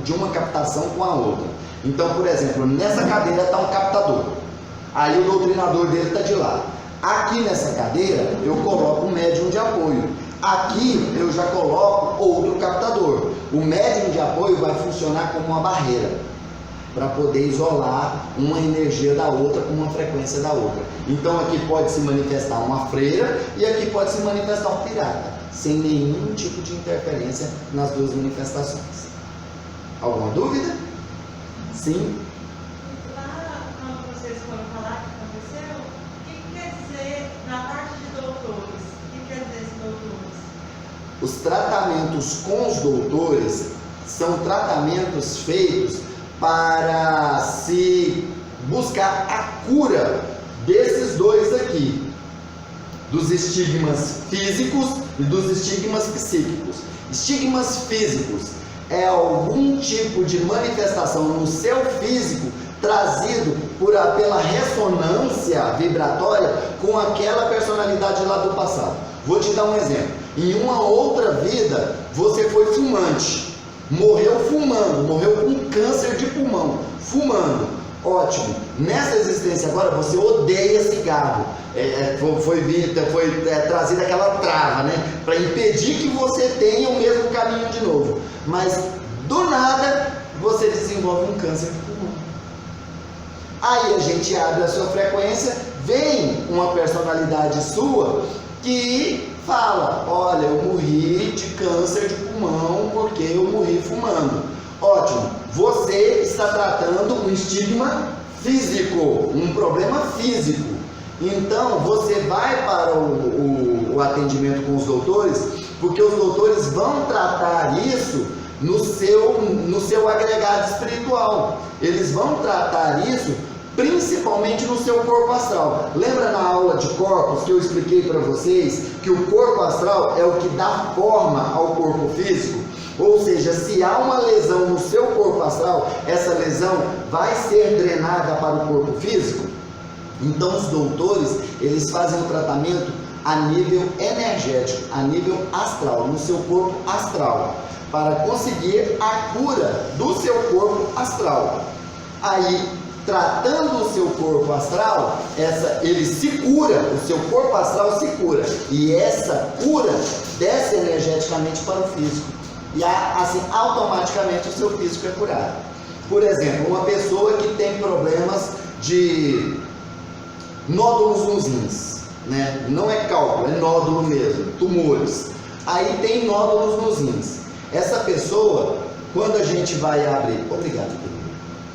de uma captação com a outra. Então, por exemplo, nessa cadeira está um captador, aí o doutrinador dele está de lado. Aqui nessa cadeira eu coloco um médium de apoio, aqui eu já coloco outro captador. O médium de apoio vai funcionar como uma barreira, para poder isolar uma energia da outra com uma frequência da outra. Então aqui pode se manifestar uma freira e aqui pode se manifestar um pirata, sem nenhum tipo de interferência nas duas manifestações. Alguma dúvida? Sim? Lá, quando vocês foram falar que aconteceu, o que quer dizer na parte de doutores? O que quer dizer esses doutores? Os tratamentos com os doutores são tratamentos feitos para se buscar a cura desses dois aqui, dos estigmas físicos e dos estigmas psíquicos. Estigmas físicos é algum tipo de manifestação no seu físico trazido pela ressonância vibratória com aquela personalidade lá do passado. Vou te dar um exemplo. Em uma outra vida você foi fumante, morreu fumando, morreu com câncer de pulmão, fumando. Ótimo. Nessa existência agora você odeia cigarro. Foi trazida aquela trava, né? Para impedir que você tenha o mesmo caminho de novo. Mas do nada você desenvolve um câncer de pulmão. Aí a gente abre a sua frequência, vem uma personalidade sua que fala, olha, eu morri de câncer de pulmão porque eu morri fumando. Ótimo, você está tratando um estigma físico, um problema físico. Então você vai para o atendimento com os doutores, porque os doutores vão tratar isso no seu agregado espiritual. Eles vão tratar isso principalmente no seu corpo astral. Lembra na aula de corpos que eu expliquei para vocês que o corpo astral é o que dá forma ao corpo físico? Ou seja, se há uma lesão no seu corpo astral, essa lesão vai ser drenada para o corpo físico? Então os doutores, eles fazem o tratamento a nível energético, a nível astral, no seu corpo astral, para conseguir a cura do seu corpo astral. Aí, tratando o seu corpo astral, ele se cura, o seu corpo astral se cura, e essa cura desce energeticamente para o físico, e assim automaticamente o seu físico é curado. Por exemplo, uma pessoa que tem problemas de nódulos nos rins, né? Não é cálculo, é nódulo mesmo, tumores. Aí tem nódulos nos rins. Essa pessoa, quando a gente vai abrir, obrigado, querido.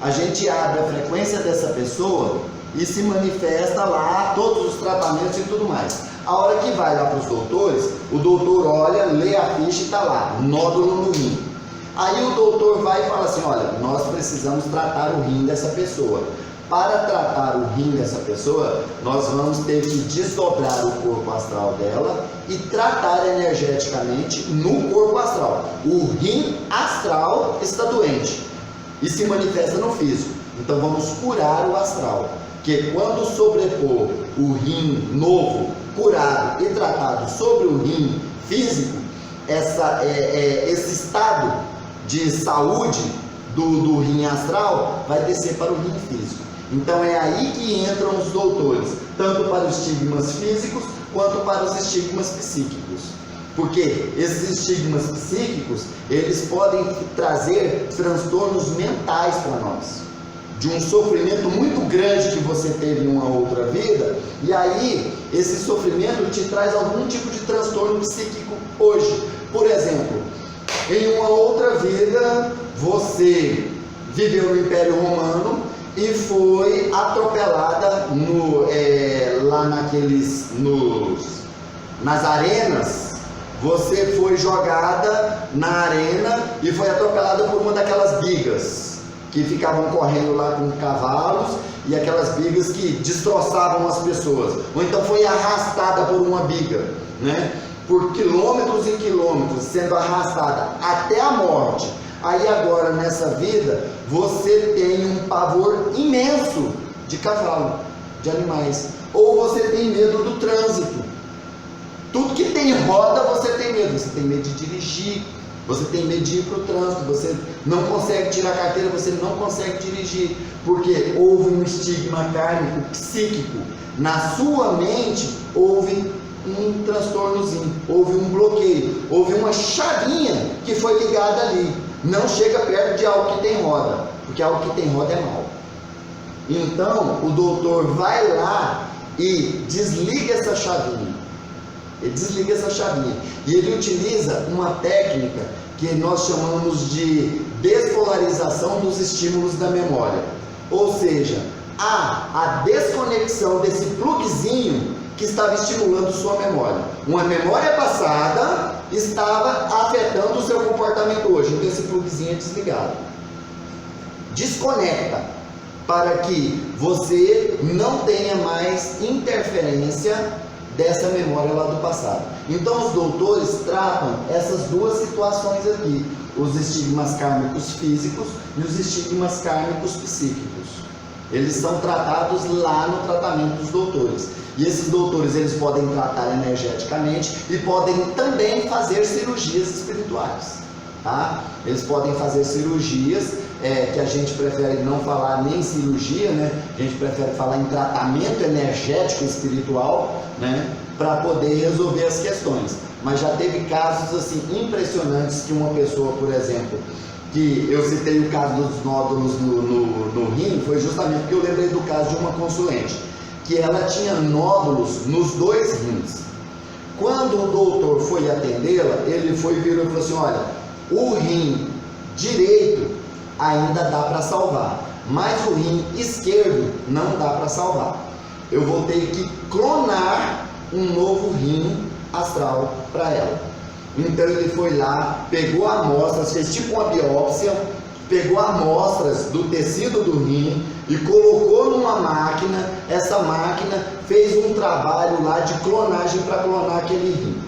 A gente abre a frequência dessa pessoa e se manifesta lá todos os tratamentos e tudo mais. A hora que vai lá para os doutores, o doutor olha, lê a ficha e está lá, nódulo no rim. Aí o doutor vai e fala assim, olha, nós precisamos tratar o rim dessa pessoa. Para tratar o rim dessa pessoa, nós vamos ter que desdobrar o corpo astral dela e tratar energeticamente no corpo astral. O rim astral está doente e se manifesta no físico. Então vamos curar o astral, que quando sobrepor o rim novo, curado e tratado sobre o rim físico, esse estado de saúde do rim astral vai descer para o rim físico. Então é aí que entram os doutores, tanto para os estigmas físicos quanto para os estigmas psíquicos. Porque esses estigmas psíquicos, eles podem trazer transtornos mentais para nós. De um sofrimento muito grande que você teve em uma outra vida, e aí esse sofrimento te traz algum tipo de transtorno psíquico hoje. Por exemplo, em uma outra vida, você viveu no Império Romano e foi atropelada lá nas arenas. Você foi jogada na arena e foi atropelada por uma daquelas bigas que ficavam correndo lá com cavalos, e aquelas bigas que destroçavam as pessoas. Ou então foi arrastada por uma biga, né? Por quilômetros e quilômetros, sendo arrastada até a morte. Aí agora nessa vida você tem um pavor imenso de cavalo, de animais, ou você tem medo do trânsito. Tudo que tem roda você tem medo. Você tem medo de dirigir, você tem medo de ir para o trânsito, você não consegue tirar a carteira, você não consegue dirigir, porque houve um estigma kármico psíquico na sua mente, houve um transtornozinho, houve um bloqueio, houve uma chavinha que foi ligada ali. Não chega perto de algo que tem roda, porque algo que tem roda é mal. Então o doutor vai lá e desliga essa chavinha. Ele desliga essa chavinha e ele utiliza uma técnica que nós chamamos de despolarização dos estímulos da memória. Ou seja, há a desconexão desse plugzinho que estava estimulando sua memória. Uma memória passada estava afetando o seu comportamento hoje. Então esse plugzinho é desligado. Desconecta para que você não tenha mais interferência dessa memória lá do passado. Então os doutores tratam essas duas situações aqui, os estigmas kármicos físicos e os estigmas kármicos psíquicos. Eles são tratados lá no tratamento dos doutores. E esses doutores, eles podem tratar energeticamente e podem também fazer cirurgias espirituais, tá? Eles podem fazer cirurgias, que a gente prefere não falar nem cirurgia, né? A gente prefere falar em tratamento energético espiritual, né? Para poder resolver as questões. Mas já teve casos assim impressionantes que uma pessoa, por exemplo, que eu citei o caso dos nódulos no rim, foi justamente porque eu lembrei do caso de uma consulente, que ela tinha nódulos nos dois rins. Quando o doutor foi atendê-la, ele virou e falou assim, olha, o rim direito ainda dá para salvar, mas o rim esquerdo não dá para salvar. Eu vou ter que clonar um novo rim astral para ela. Então ele foi lá, pegou amostras, fez tipo uma biópsia, pegou amostras do tecido do rim e colocou numa máquina. Essa máquina fez um trabalho lá de clonagem para clonar aquele rim.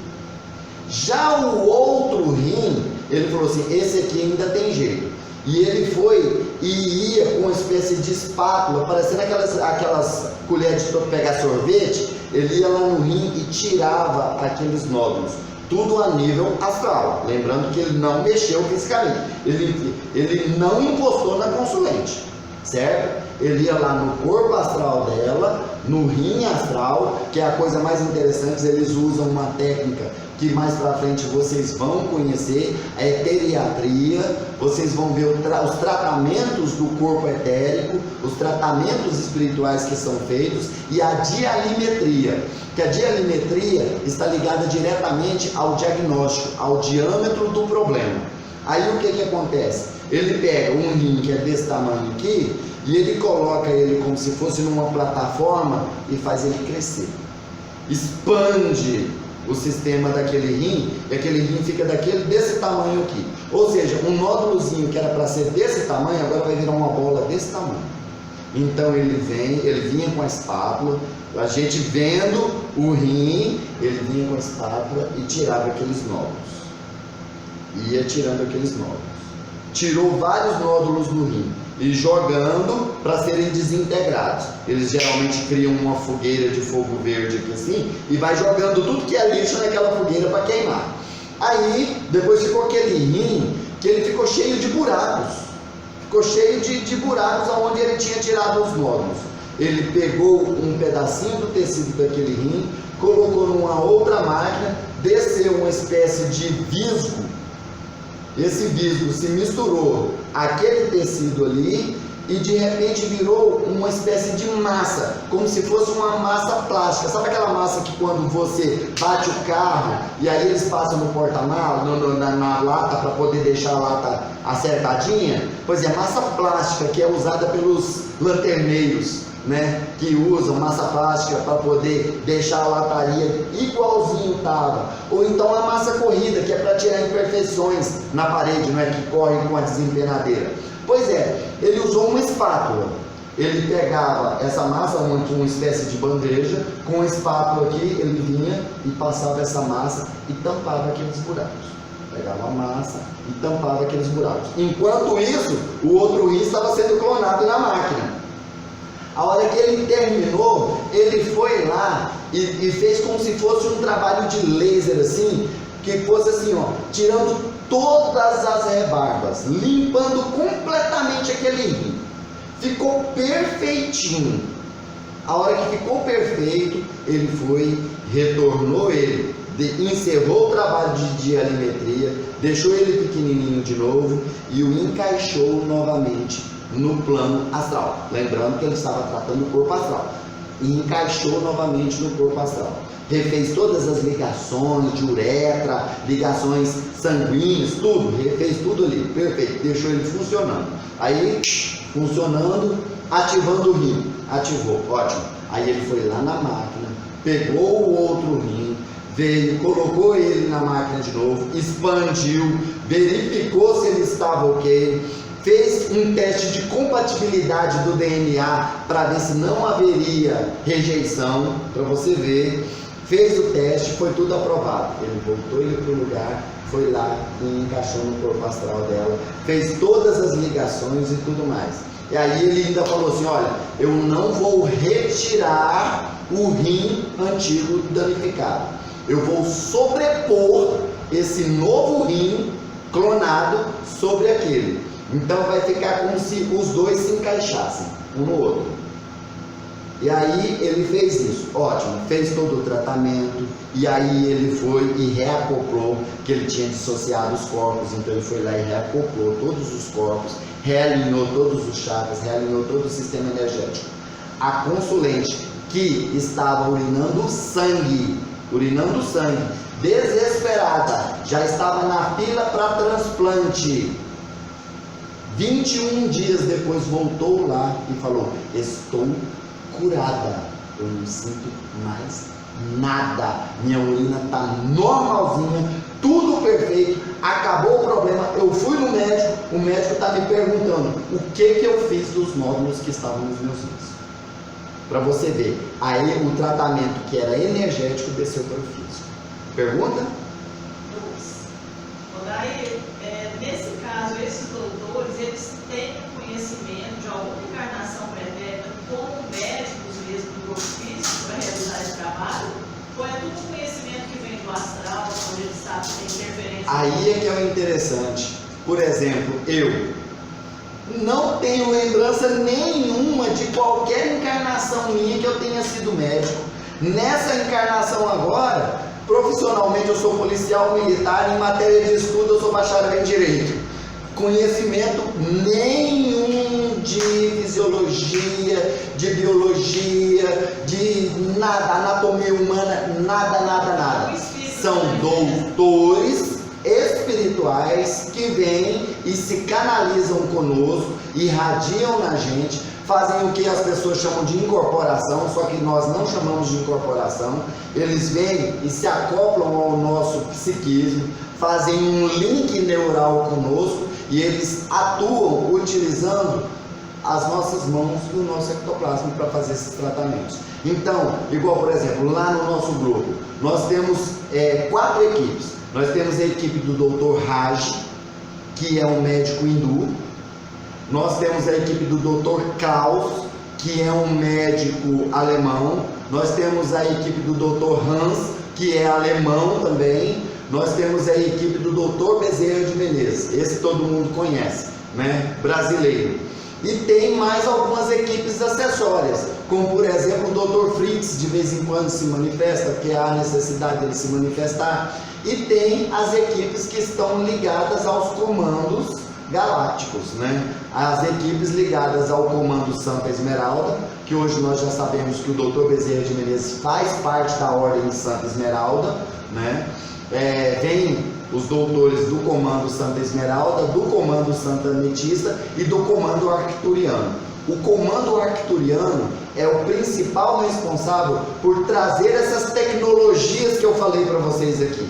Já o outro rim, ele falou assim, esse aqui ainda tem jeito. E ele foi e ia com uma espécie de espátula, parecendo aquelas colheres de pegar sorvete. Ele ia lá no rim e tirava aqueles nódulos, tudo a nível astral. Lembrando que ele não mexeu fisicamente, ele não encostou na consulente, certo? Ele ia lá no corpo astral dela, no rim astral, que é a coisa mais interessante. Eles usam uma técnica que mais pra frente vocês vão conhecer, a eteriatria. Vocês vão ver os tratamentos do corpo etérico, os tratamentos espirituais que são feitos, e a dialimetria, que a dialimetria está ligada diretamente ao diagnóstico, ao diâmetro do problema. Aí o que acontece? Ele pega um rim que é desse tamanho aqui, e ele coloca ele como se fosse numa plataforma e faz ele crescer, expande o sistema daquele rim, e aquele rim fica desse tamanho aqui. Ou seja, um nódulozinho que era para ser desse tamanho, agora vai virar uma bola desse tamanho. Então ele vinha com a espátula, a gente vendo o rim, ele vinha com a espátula e tirava aqueles nódulos. Ia tirando aqueles nódulos. Tirou vários nódulos no rim e jogando para serem desintegrados. Eles geralmente criam uma fogueira de fogo verde aqui assim e vai jogando tudo que é lixo naquela fogueira para queimar. Aí depois ficou aquele rim que ele ficou cheio de buracos. Ficou cheio de buracos onde ele tinha tirado os nódulos. Ele pegou um pedacinho do tecido daquele rim, colocou numa outra máquina, desceu uma espécie de visgo. Esse visgo se misturou àquele tecido ali e de repente virou uma espécie de massa, como se fosse uma massa plástica. Sabe aquela massa que quando você bate o carro e aí eles passam no porta-malas, na lata, para poder deixar a lata acertadinha? Pois é, massa plástica que é usada pelos lanterneiros, né, que usam massa plástica para poder deixar a lataria igualzinho estava. Ou então a massa corrida, que é para tirar imperfeições na parede, não é, que corre com a desempenadeira. Pois é, ele usou uma espátula. Ele pegava essa massa, uma espécie de bandeja, com a espátula aqui, ele vinha e passava essa massa e tampava aqueles buracos. Pegava a massa e tampava aqueles buracos. Enquanto isso, o outro rim estava sendo clonado na máquina. A hora que ele terminou, ele foi lá e fez como se fosse um trabalho de laser assim, que fosse assim, ó, tirando todas as rebarbas, limpando completamente aquele rim. Ficou perfeitinho. A hora que ficou perfeito, ele foi, retornou ele, encerrou o trabalho de dialimetria, deixou ele pequenininho de novo e o encaixou novamente no plano astral. Lembrando que ele estava tratando o corpo astral. E encaixou novamente no corpo astral. Refez todas as ligações de uretra, ligações sanguíneas, tudo. Refez tudo ali, perfeito. Deixou ele funcionando. Aí, funcionando, ativando o rim. Ativou, ótimo. Aí ele foi lá na máquina, pegou o outro rim, veio, colocou ele na máquina de novo, expandiu, verificou se ele estava ok, fez um teste de compatibilidade do DNA para ver se não haveria rejeição, para você ver. Fez o teste, foi tudo aprovado. Ele voltou ele para o lugar, foi lá e encaixou no corpo astral dela, fez todas as ligações e tudo mais. E aí ele ainda falou assim, olha, eu não vou retirar o rim antigo danificado, eu vou sobrepor esse novo rim clonado sobre aquele. Então vai ficar como se os dois se encaixassem um no outro. E aí ele fez isso, ótimo, fez todo o tratamento, e aí ele foi e reacoplou, que ele tinha dissociado os corpos, então ele foi lá e reacoplou todos os corpos, realinhou todos os chakras, realinhou todo o sistema energético. A consulente que estava urinando sangue, desesperada, já estava na fila para transplante. 21 dias depois voltou lá e falou, estou curada, eu não sinto mais nada, minha urina está normalzinha, tudo perfeito, acabou o problema. Eu fui no médico, o médico está me perguntando o que eu fiz dos nódulos que estavam nos meus rins. Para você ver, aí o tratamento que era energético desceu para o físico. Pergunta? Daí, nesse caso, esses doutores, eles têm conhecimento de alguma encarnação pretérita como médicos mesmo do corpo físico para realizar esse trabalho? Ou é tudo conhecimento que vem do astral, onde ele sabe que tem interferência? Aí é que é o interessante. Por exemplo, eu não tenho lembrança nenhuma de qualquer encarnação minha que eu tenha sido médico. Nessa encarnação agora, profissionalmente eu sou policial militar, em matéria de estudo eu sou bacharel em Direito. Conhecimento nenhum de fisiologia, de biologia, de nada, anatomia humana, nada. São doutores espirituais que vêm e se canalizam conosco, irradiam na gente, fazem o que as pessoas chamam de incorporação, só que nós não chamamos de incorporação. Eles vêm e se acoplam ao nosso psiquismo, fazem um link neural conosco e eles atuam utilizando as nossas mãos e o nosso ectoplasma para fazer esses tratamentos. Então, igual por exemplo, lá no nosso grupo, nós temos 4 equipes. Nós temos a equipe do Dr. Raj, que é um médico hindu. Nós temos a equipe do Dr. Klaus, que é um médico alemão. Nós temos a equipe do Dr. Hans, que é alemão também. Nós temos a equipe do Dr. Bezerra de Menezes, esse todo mundo conhece, né? Brasileiro. E tem mais algumas equipes acessórias, como por exemplo o Dr. Fritz, de vez em quando se manifesta, porque há necessidade dele se manifestar. E tem as equipes que estão ligadas aos comandos galácticos, né? As equipes ligadas ao comando Santa Esmeralda, que hoje nós já sabemos que o Dr. Bezerra de Menezes faz parte da Ordem Santa Esmeralda, né? Vem os doutores do comando Santa Esmeralda, do comando Santa Ametista e do comando Arcturiano. O comando Arcturiano é o principal responsável por trazer essas tecnologias que eu falei para vocês aqui,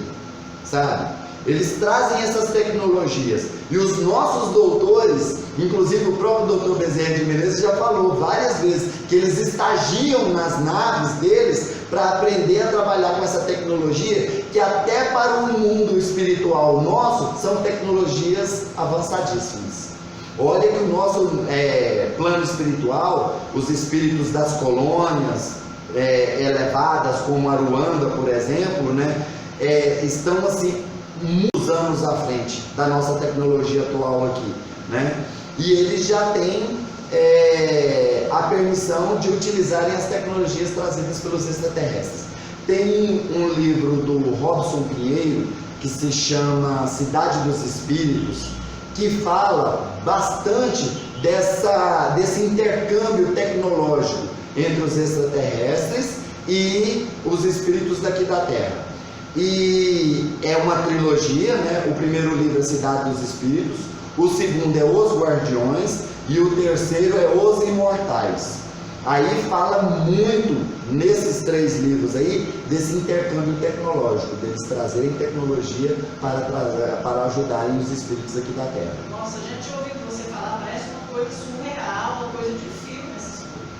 sabe? Eles trazem essas tecnologias e os nossos doutores, inclusive o próprio doutor Bezerra de Menezes já falou várias vezes que eles estagiam nas naves deles para aprender a trabalhar com essa tecnologia, que até para o mundo espiritual nosso são tecnologias avançadíssimas. Olha que o nosso plano espiritual, os espíritos das colônias elevadas, como Aruanda, por exemplo, né, estão assim muitos anos à frente da nossa tecnologia atual aqui, né? E eles já têm a permissão de utilizarem as tecnologias trazidas pelos extraterrestres. Tem um livro do Robson Pinheiro que se chama Cidade dos Espíritos, que fala bastante desse intercâmbio tecnológico entre os extraterrestres e os espíritos daqui da Terra. E é uma trilogia, né? O primeiro livro é Cidade dos Espíritos, o segundo é Os Guardiões e o terceiro é Os Imortais. Aí fala muito nesses 3 livros aí desse intercâmbio tecnológico, deles trazerem tecnologia para ajudarem os espíritos aqui da Terra. Nossa, a gente ouvindo você falar, parece uma coisa surreal, uma coisa de filme essas coisas.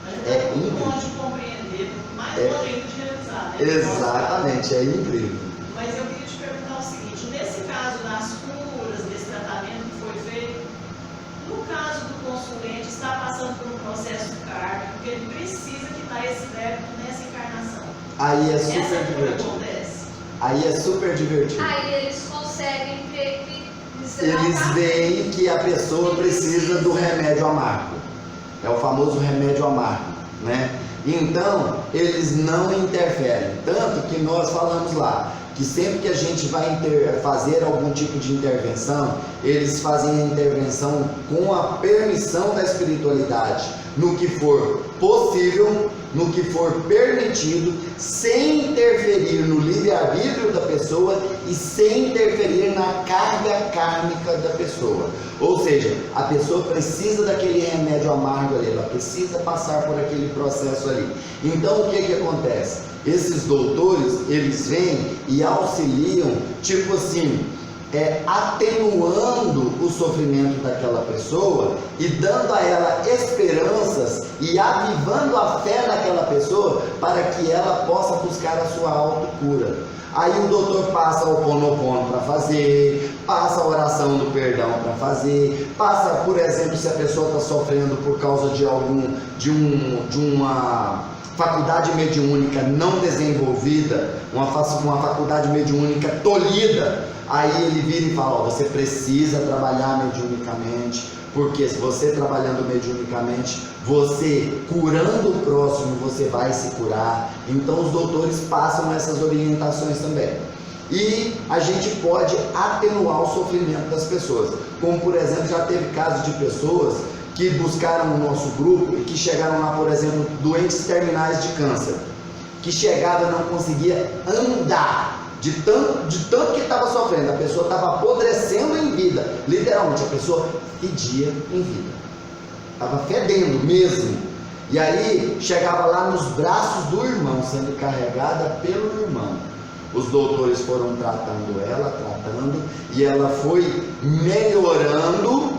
A gente está muito longe de compreender, mais longe ainda de realizar, né? Exatamente, é incrível. Mas eu queria te perguntar o seguinte, nesse caso das curas, desse tratamento que foi feito, no caso do consulente está passando por um processo kármico, que ele precisa quitar esse débito nessa encarnação. Aí é super Essa cura divertido. acontece. Aí é super divertido. Aí eles conseguem ver que Eles veem que a pessoa precisa do remédio amargo. É o famoso remédio amargo, né? Então, eles não interferem. Tanto que nós falamos lá, que sempre que a gente vai fazer algum tipo de intervenção, eles fazem a intervenção com a permissão da espiritualidade, no que for possível, no que for permitido, sem interferir no livre-arbítrio da pessoa e sem interferir na carga kármica da pessoa. Ou seja, a pessoa precisa daquele remédio amargo ali, ela precisa passar por aquele processo ali. Então o que acontece? Esses doutores, eles vêm e auxiliam, tipo assim, atenuando o sofrimento daquela pessoa e dando a ela esperanças e avivando a fé naquela pessoa para que ela possa buscar a sua autocura. Aí o doutor passa o Ho'oponopono para fazer, passa a oração do perdão para fazer, passa, por exemplo, se a pessoa está sofrendo por causa de uma faculdade mediúnica não desenvolvida, uma faculdade mediúnica tolhida, aí ele vira e fala, ó, você precisa trabalhar mediunicamente, porque se você trabalhando mediunicamente, você curando o próximo, você vai se curar. Então os doutores passam essas orientações também. E a gente pode atenuar o sofrimento das pessoas. Como por exemplo, já teve casos de pessoas que buscaram o nosso grupo e que chegaram lá, por exemplo, doentes terminais de câncer, que chegava e não conseguia andar, de tanto que estava sofrendo, a pessoa estava apodrecendo em vida, literalmente, a pessoa fedia em vida, estava fedendo mesmo, e aí chegava lá nos braços do irmão, sendo carregada pelo irmão. Os doutores foram tratando ela, e ela foi melhorando,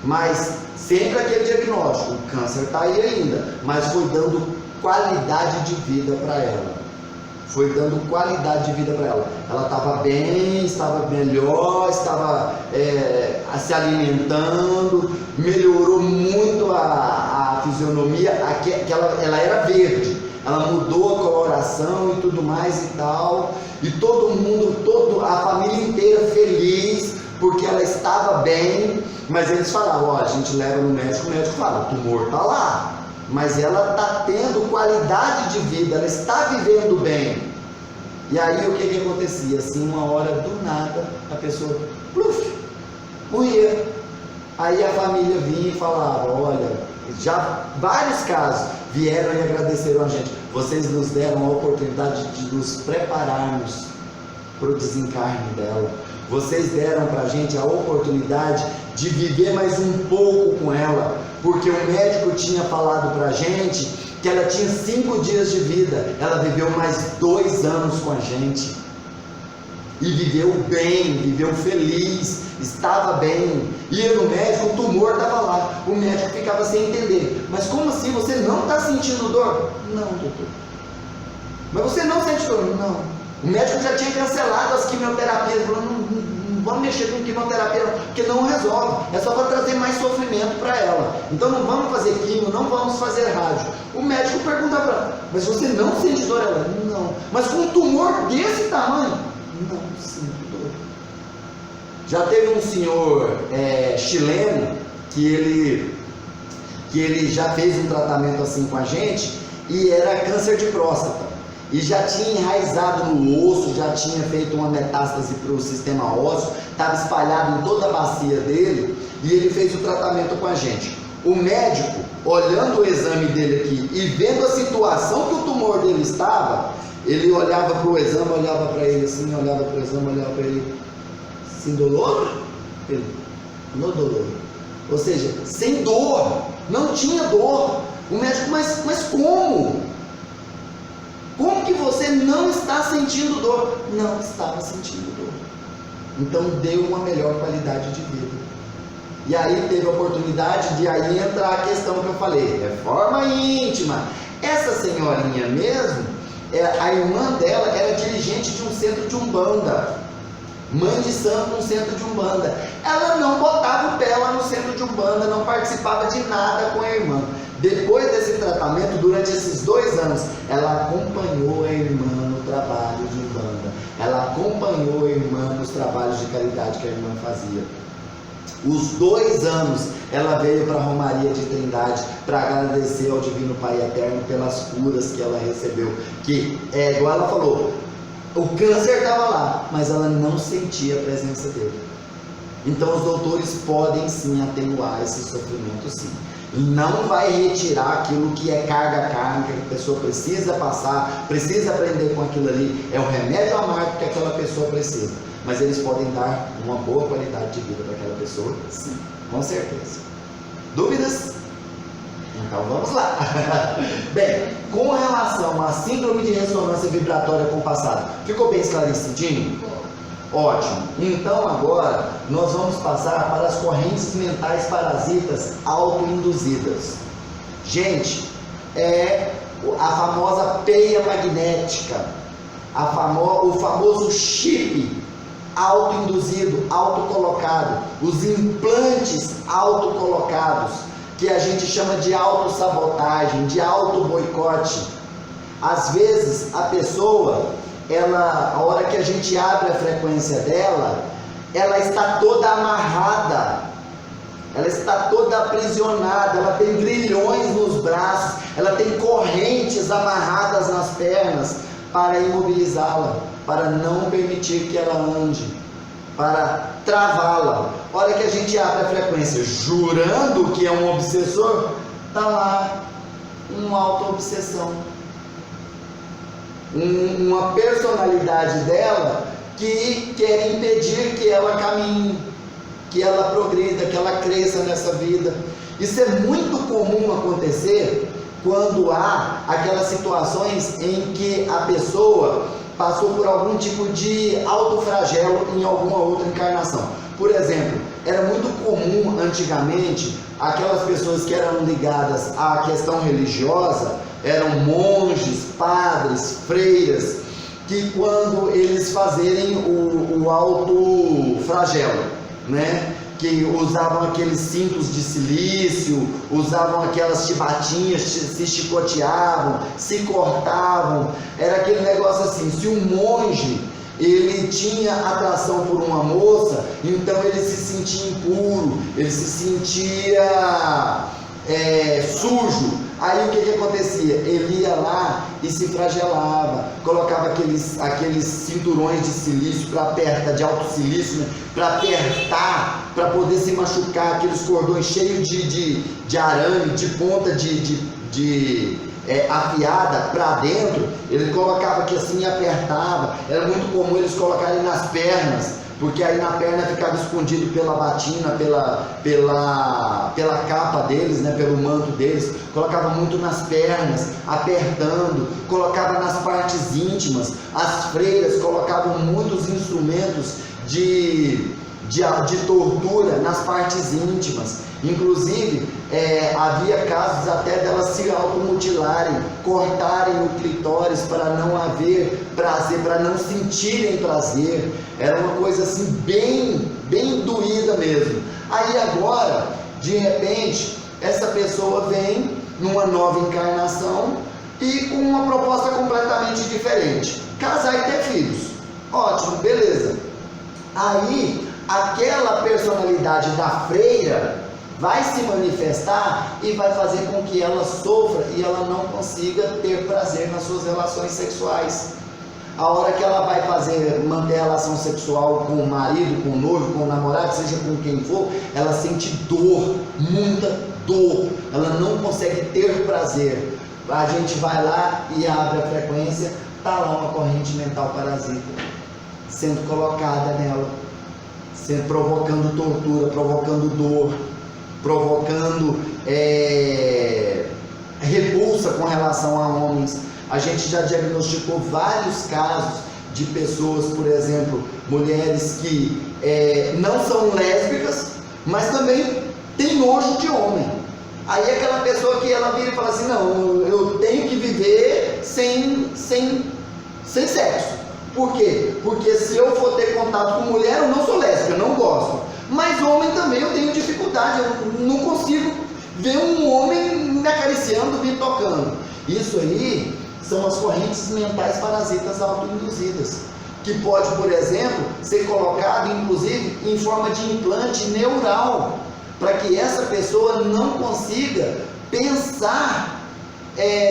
mas sempre aquele diagnóstico, o câncer está aí ainda, mas foi dando qualidade de vida para ela. Foi dando qualidade de vida para ela. Ela estava bem, estava melhor, estava se alimentando, melhorou muito a fisionomia, ela era verde, ela mudou a coloração e tudo mais e tal, e todo mundo, a família inteira feliz, porque ela estava bem, mas eles falavam, ó, a gente leva no médico, o médico fala, o tumor está lá, mas ela está tendo qualidade de vida, ela está vivendo bem. E aí o que acontecia? Assim, uma hora do nada, a pessoa, pluf, morria. Aí a família vinha e falava, olha, já vários casos vieram e agradeceram a gente, vocês nos deram a oportunidade de nos prepararmos para o desencarne dela. Vocês deram para a gente a oportunidade de viver mais um pouco com ela, porque o médico tinha falado para a gente que ela tinha 5 dias de vida, ela viveu mais 2 anos com a gente, e viveu bem, viveu feliz, estava bem, ia no médico, o tumor estava lá, o médico ficava sem entender, mas como assim, você não está sentindo dor? Não, doutor. Mas você não sente dor? Não. O médico já tinha cancelado as quimioterapias, falando, não vamos mexer com quimioterapia, porque não resolve, é só para trazer mais sofrimento para ela. Então não vamos fazer quimio, não vamos fazer rádio. O médico pergunta para ela, mas você não sente dor? Ela, não. Mas com um tumor desse tamanho? Não sinto dor. Já teve um senhor chileno que ele já fez um tratamento assim com a gente, e era câncer de próstata. E já tinha enraizado no osso, já tinha feito uma metástase para o sistema ósseo, estava espalhado em toda a bacia dele, e ele fez o tratamento com a gente. O médico, olhando o exame dele aqui e vendo a situação que o tumor dele estava, ele olhava para o exame, olhava para ele assim, olhava para o exame, olhava para ele, sem dolor? Ele, no dolor. Ou seja, sem dor, não tinha dor. O médico, mas como? Como que você não está sentindo dor? Não estava sentindo dor. Então deu uma melhor qualidade de vida. E aí teve a oportunidade de aí entrar a questão que eu falei, reforma íntima. Essa senhorinha mesmo, a irmã dela era dirigente de um centro de Umbanda, mãe de santo num centro de Umbanda. Ela não botava o pé lá no centro de Umbanda, não participava de nada com a irmã. Depois desse tratamento, durante esses 2 anos, ela acompanhou a irmã no trabalho de Umbanda, ela acompanhou a irmã nos trabalhos de caridade que a irmã fazia. Os 2 anos ela veio para a Romaria de Trindade para agradecer ao Divino Pai Eterno pelas curas que ela recebeu, que igual ela falou, o câncer estava lá, mas ela não sentia a presença dele. Então os doutores podem sim atenuar esse sofrimento sim. Não vai retirar aquilo que é carga kármica, que a pessoa precisa passar, precisa aprender com aquilo ali, é o remédio amargo que aquela pessoa precisa, mas eles podem dar uma boa qualidade de vida para aquela pessoa, sim, com certeza. Dúvidas? Então vamos lá. Bem, com relação à síndrome de ressonância vibratória compassada, ficou bem esclarecidinho? Ótimo. Então agora nós vamos passar para as correntes mentais parasitas autoinduzidas. Gente, é a famosa peia magnética. o famoso chip autoinduzido, autocolocado, os implantes autocolocados, que a gente chama de autossabotagem, de autoboicote. Às vezes a pessoa, a hora que a gente abre a frequência dela, ela está toda amarrada, ela está toda aprisionada, ela tem grilhões nos braços, ela tem correntes amarradas nas pernas para imobilizá-la, para não permitir que ela ande, para travá-la. A hora que a gente abre a frequência jurando que é um obsessor, está lá uma auto-obsessão, uma personalidade dela que quer impedir que ela caminhe, que ela progrida, que ela cresça nessa vida. Isso é muito comum acontecer quando há aquelas situações em que a pessoa passou por algum tipo de autoflagelo em alguma outra encarnação. Por exemplo, era muito comum antigamente aquelas pessoas que eram ligadas à questão religiosa, eram monges, padres, freiras, que quando eles fazerem o autoflagelo, né? Que usavam aqueles cintos de silício, usavam aquelas chibatinhas, se chicoteavam, se cortavam. Era aquele negócio assim, se um monge ele tinha atração por uma moça, então ele se sentia impuro, ele se sentia sujo. Aí o que acontecia? Ele ia lá e se flagelava, colocava aqueles cinturões de silício para apertar, de alto silício, né? Para apertar, para poder se machucar, aqueles cordões cheios de arame, de ponta afiada para dentro. Ele colocava aqui assim e apertava. Era muito comum eles colocarem nas pernas, porque aí na perna ficava escondido pela batina, pela capa deles, né, pelo manto deles. Colocava muito nas pernas, apertando, colocava nas partes íntimas. As freiras colocavam muitos instrumentos de tortura nas partes íntimas. Inclusive, havia casos até delas se automutilarem, cortarem o clitóris para não haver prazer, para não sentirem prazer. Era uma coisa assim bem doída mesmo. Aí agora, de repente, essa pessoa vem numa nova encarnação e com uma proposta completamente diferente: casar e ter filhos. Ótimo, beleza. Aí aquela personalidade da freira vai se manifestar e vai fazer com que ela sofra e ela não consiga ter prazer nas suas relações sexuais. A hora que ela vai manter relação sexual com o marido, com o noivo, com o namorado, seja com quem for, ela sente dor, muita dor, ela não consegue ter prazer. A gente vai lá e abre a frequência, está lá uma corrente mental parasita sendo colocada nela, provocando tortura, provocando dor, provocando repulsa com relação a homens. A gente já diagnosticou vários casos de pessoas, por exemplo, mulheres que não são lésbicas, mas também tem nojo de homem. Aí aquela pessoa que ela vira e fala assim: não, eu tenho que viver sem sexo. Por quê? Porque se eu for ter contato com mulher, eu não sou lésbica, eu não gosto. Mas homem também eu tenho dificuldade, eu não consigo ver um homem me acariciando, me tocando. Isso aí são as correntes mentais parasitas autoinduzidas, que pode, por exemplo, ser colocado inclusive em forma de implante neural, para que essa pessoa não consiga pensar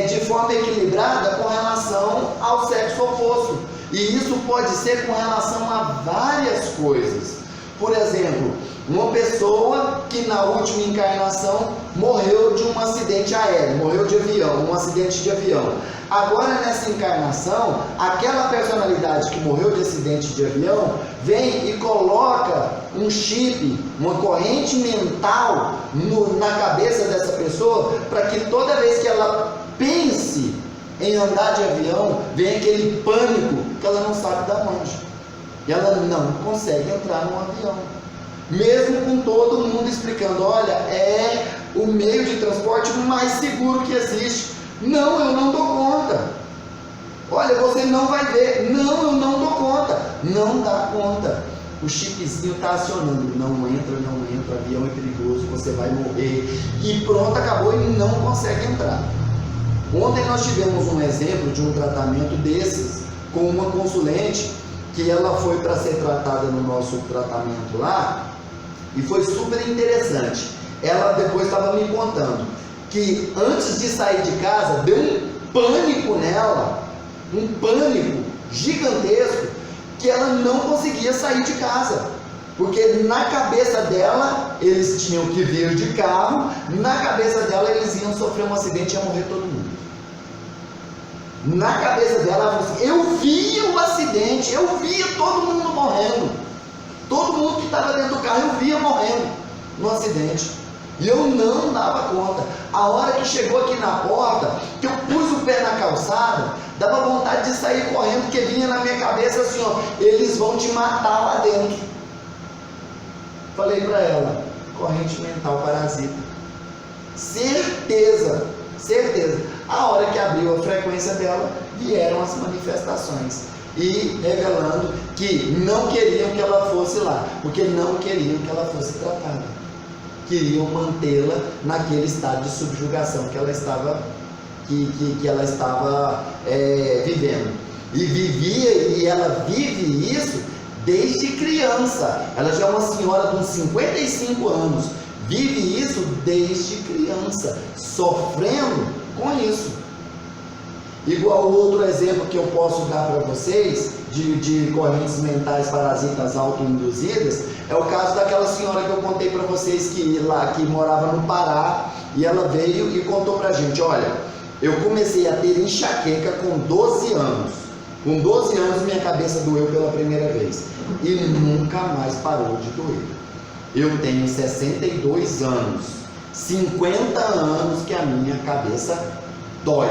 de forma equilibrada com relação ao sexo oposto. E isso pode ser com relação a várias coisas. Por exemplo, uma pessoa que na última encarnação morreu de um acidente aéreo, morreu de avião, um acidente de avião. Agora nessa encarnação, aquela personalidade que morreu de acidente de avião vem e coloca um chip, uma corrente mental na cabeça dessa pessoa, para que toda vez que ela pense em andar de avião, vem aquele pânico que ela não sabe da onde. E ela não consegue entrar num avião. Mesmo com todo mundo explicando: olha, é o meio de transporte mais seguro que existe. Não, eu não dou conta. Olha, você não vai ver. Não, eu não dou conta. Não dá conta. O chipzinho está acionando. Não entra, avião é perigoso, você vai morrer. E pronto, acabou e não consegue entrar. Ontem nós tivemos um exemplo de um tratamento desses com uma consulente que ela foi para ser tratada no nosso tratamento lá e foi super interessante. Ela depois estava me contando que antes de sair de casa deu um pânico nela, um pânico gigantesco, que ela não conseguia sair de casa, porque na cabeça dela eles tinham que vir de carro, na cabeça dela eles iam sofrer um acidente e ia morrer todo mundo. Na cabeça dela, ela falou assim, eu via o acidente, eu via todo mundo morrendo, todo mundo que estava dentro do carro eu via morrendo no acidente, e eu não dava conta. A hora que chegou aqui na porta, que eu pus o pé na calçada, dava vontade de sair correndo, porque vinha na minha cabeça assim, ó, eles vão te matar lá dentro. Falei para ela, corrente mental parasita. Certeza. A hora que abriu a frequência dela, vieram as manifestações. E revelando que não queriam que ela fosse lá, porque não queriam que ela fosse tratada. Queriam mantê-la naquele estado de subjugação que ela estava, que ela estava vivendo. E ela vive isso desde criança. Ela já é uma senhora de uns 55 anos. Vive isso desde criança, sofrendo com isso. Igual outro exemplo que eu posso dar para vocês, de correntes mentais parasitas autoinduzidas, é o caso daquela senhora que eu contei para vocês que morava no Pará, e ela veio e contou para a gente, olha, eu comecei a ter enxaqueca com 12 anos. Com 12 anos minha cabeça doeu pela primeira vez, e nunca mais parou de doer. Eu tenho 62 anos, 50 anos que a minha cabeça dói.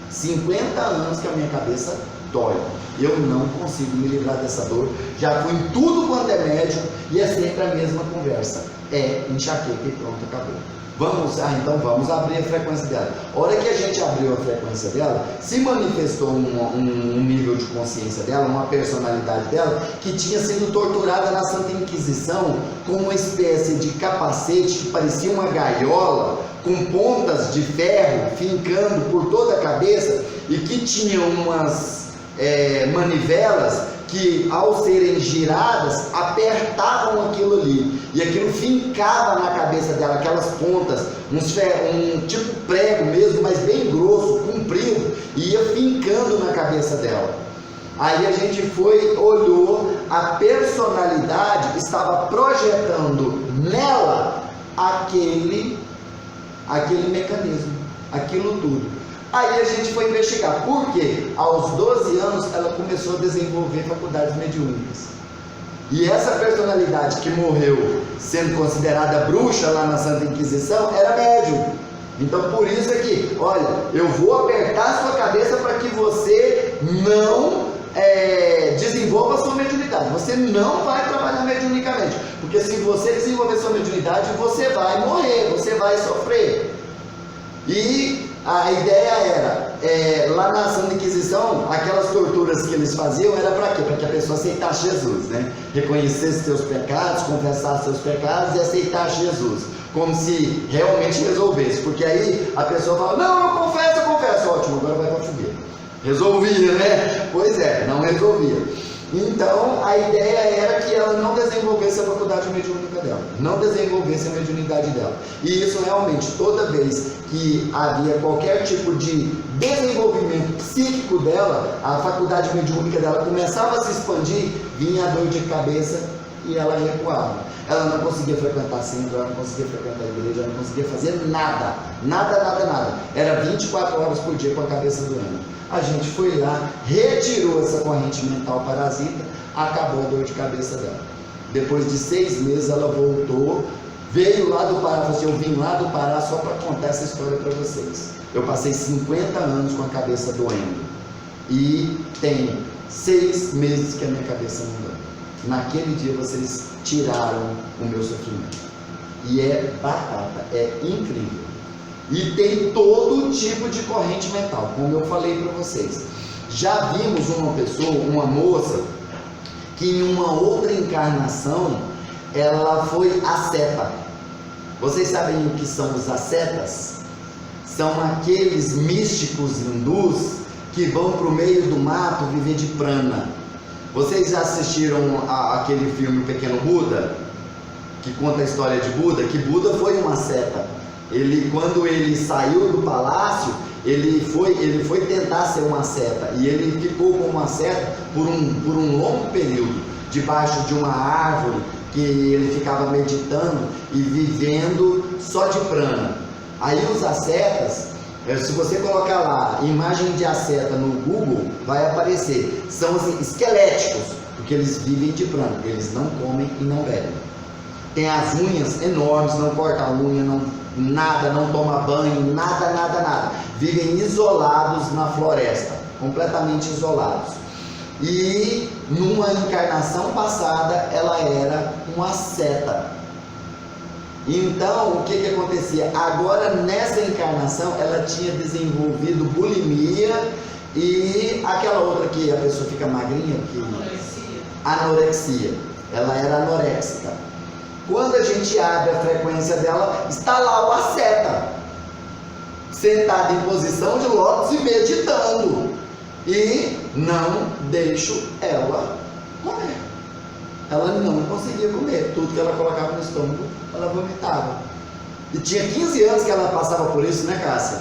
50 anos que a minha cabeça dói. Eu não consigo me livrar dessa dor. Já fui em tudo quanto é médico e é sempre a mesma conversa. É enxaqueca e pronto, acabou. Então vamos abrir a frequência dela. A hora que a gente abriu a frequência dela, se manifestou um nível de consciência dela, uma personalidade dela, que tinha sido torturada na Santa Inquisição com uma espécie de capacete que parecia uma gaiola, com pontas de ferro fincando por toda a cabeça, e que tinha umas manivelas que, ao serem giradas, apertavam aquilo ali, e aquilo fincava na cabeça dela, aquelas pontas, um tipo prego mesmo, mas bem grosso, comprido, e ia fincando na cabeça dela. Aí a gente olhou, a personalidade estava projetando nela aquele mecanismo, aquilo tudo. Aí a gente foi investigar, porque aos 12 anos ela começou a desenvolver faculdades mediúnicas. E essa personalidade que morreu sendo considerada bruxa lá na Santa Inquisição era médium. Então por isso é que, olha, eu vou apertar a sua cabeça para que você não desenvolva a sua mediunidade. Você não vai trabalhar mediunicamente, porque se você desenvolver sua mediunidade, você vai morrer, você vai sofrer. E a ideia era, lá na Santa Inquisição, aquelas torturas que eles faziam era para quê? Para que a pessoa aceitasse Jesus, né? Reconhecesse seus pecados, confessasse seus pecados e aceitasse Jesus, como se realmente resolvesse, porque aí a pessoa fala, não, eu confesso, ótimo, agora vai para a fogueira. Resolvia, né? Pois é, não resolvia. Então a ideia era que ela não desenvolvesse a faculdade mediúnica dela, não desenvolvesse a mediunidade dela. E isso realmente, toda vez que havia qualquer tipo de desenvolvimento psíquico dela, a faculdade mediúnica dela começava a se expandir, vinha a dor de cabeça e ela recuava. Ela não conseguia frequentar centro, ela não conseguia frequentar a igreja, ela não conseguia fazer nada. Era 24 horas por dia com a cabeça doendo. A gente foi lá, retirou essa corrente mental parasita, acabou a dor de cabeça dela. Depois de 6 meses ela voltou, veio lá do Pará, falou assim, eu vim lá do Pará só para contar essa história para vocês. Eu passei 50 anos com a cabeça doendo e tem 6 meses que a minha cabeça não dói. Naquele dia vocês tiraram o meu sofrimento. E é batata, é incrível. E tem todo tipo de corrente mental, como eu falei para vocês. Já vimos uma pessoa, uma moça, que em uma outra encarnação, ela foi asceta. Vocês sabem o que são os ascetas? São aqueles místicos hindus que vão para o meio do mato viver de prana. Vocês já assistiram aquele filme O Pequeno Buda? Que conta a história de Buda? Que Buda foi uma asceta. Quando ele saiu do palácio, ele foi tentar ser uma asceta. E ele ficou como uma asceta por um longo período, debaixo de uma árvore, que ele ficava meditando e vivendo só de prana. Aí os ascetas, se você colocar lá imagem de asceta no Google, vai aparecer. São assim, esqueléticos, porque eles vivem de prana, eles não comem e não bebem. Tem as unhas enormes, não corta a unha, não toma banho, nada. Vivem isolados na floresta, completamente isolados. E numa encarnação passada ela era uma asceta. Então o que acontecia? Agora nessa encarnação ela tinha desenvolvido bulimia e aquela outra que a pessoa fica magrinha, anorexia. Ela era anoréxica. Quando a gente abre a frequência dela, está lá o asceta, sentado em posição de lótus e meditando. E não deixo ela comer. Ela não conseguia comer. Tudo que ela colocava no estômago, ela vomitava. E tinha 15 anos que ela passava por isso, né, Cássia?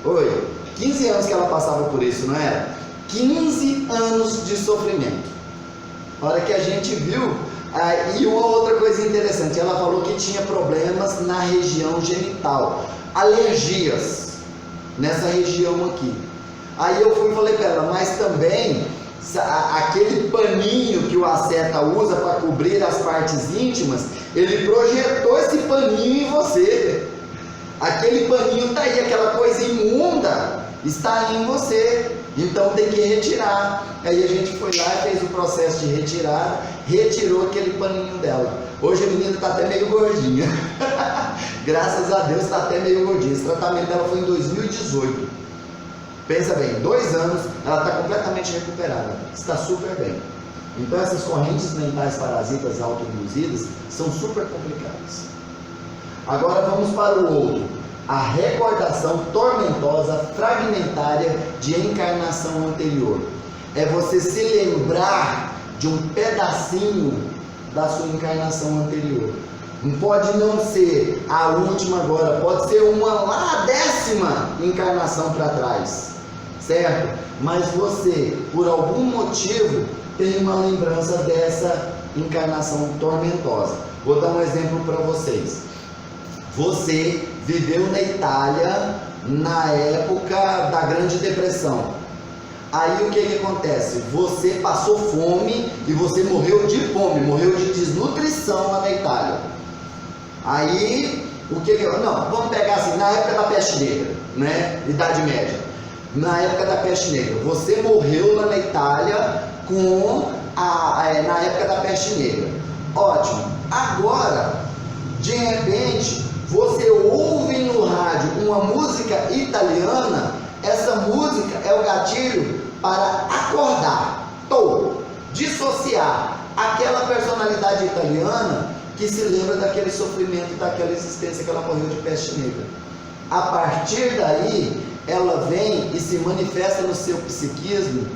Oi? 15 anos que ela passava por isso, não era? 15 anos de sofrimento. A hora que a gente viu. E uma outra coisa interessante, ela falou que tinha problemas na região genital, alergias nessa região aqui. Aí eu fui e falei para ela, mas também aquele paninho que o asceta usa para cobrir as partes íntimas, ele projetou esse paninho em você. Aquele paninho está aí, aquela coisa imunda está aí em você. Então tem que retirar. Aí a gente foi lá e fez o processo de retirada, retirou aquele paninho dela. Hoje a menina está até meio gordinha. Graças a Deus está até meio gordinha. Esse tratamento dela foi em 2018. Pensa bem, 2 anos, ela está completamente recuperada. Está super bem. Então essas correntes mentais parasitas autoinduzidas são super complicadas. Agora vamos para o outro. A recordação tormentosa, fragmentária de encarnação anterior. É você se lembrar de um pedacinho da sua encarnação anterior. Pode não ser a última agora, pode ser uma lá 10ª encarnação para trás, certo? Mas você, por algum motivo, tem uma lembrança dessa encarnação tormentosa. Vou dar um exemplo para vocês. Você viveu na Itália na época da Grande Depressão. Aí o que acontece? Você passou fome e você morreu de fome, morreu de desnutrição lá na Itália. Aí, não, vamos pegar assim, na época da peste negra, né? Idade Média. Na época da peste negra, você morreu lá na Itália na época da peste negra. Ótimo. Agora, de repente, você ouve no rádio uma música italiana, essa música é o gatilho para acordar, dissociar aquela personalidade italiana que se lembra daquele sofrimento, daquela existência que ela morreu de peste negra. A partir daí, ela vem e se manifesta no seu psiquismo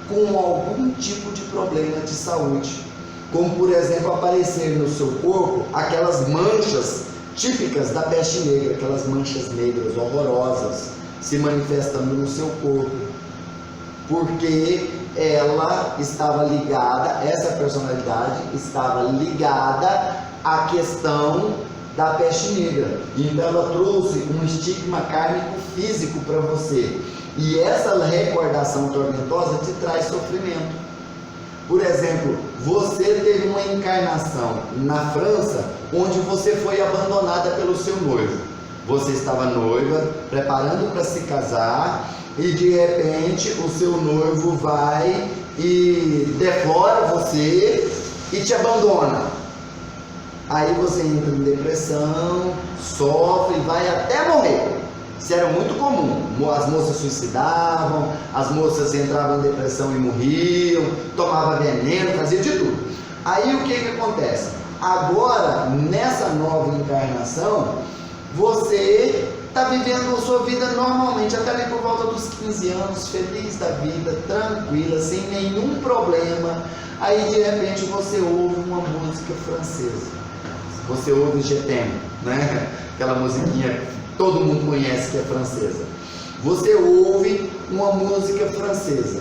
com algum tipo de problema de saúde, como por exemplo aparecer no seu corpo aquelas manchas típicas da peste negra, aquelas manchas negras horrorosas se manifestando no seu corpo, porque ela estava ligada, essa personalidade estava ligada à questão da peste negra. Então ela trouxe um estigma kármico físico para você, e essa recordação tormentosa te traz sofrimento. Por exemplo, você teve uma encarnação na França onde você foi abandonada pelo seu noivo. Você estava noiva, preparando para se casar, e de repente o seu noivo vai e deflora você e te abandona. Aí você entra em depressão, sofre e vai até morrer. Isso era muito comum. As moças suicidavam, as moças entravam em depressão e morriam, tomavam veneno, fazia de tudo. Aí o que acontece? Agora, nessa nova encarnação, você está vivendo a sua vida normalmente, até ali por volta dos 15 anos, feliz da vida, tranquila, sem nenhum problema. Aí de repente você ouve uma música francesa. Você ouve Je t'aime, né? Aquela musiquinha que todo mundo conhece que é francesa. Você ouve uma música francesa.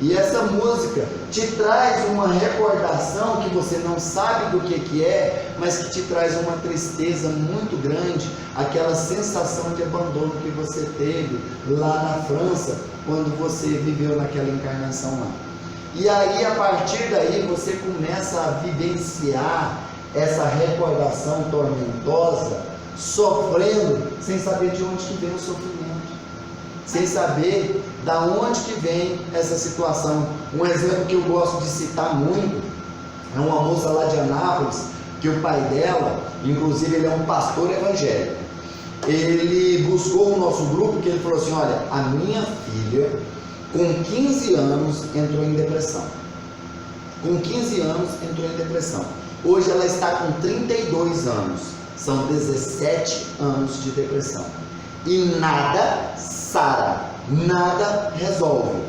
E essa música te traz uma recordação que você não sabe do que é, mas que te traz uma tristeza muito grande, aquela sensação de abandono que você teve lá na França, quando você viveu naquela encarnação lá. E aí, a partir daí, você começa a vivenciar essa recordação tormentosa, sofrendo, sem saber de onde que vem o sofrimento, sem saber da onde que vem essa situação. Um exemplo que eu gosto de citar muito é uma moça lá de Anápolis, que o pai dela, inclusive ele é um pastor evangélico, ele buscou o nosso grupo, porque ele falou assim: olha, a minha filha com 15 anos entrou em depressão. Com 15 anos entrou em depressão. Hoje ela está com 32 anos. São 17 anos de depressão. E nada sara, nada resolve.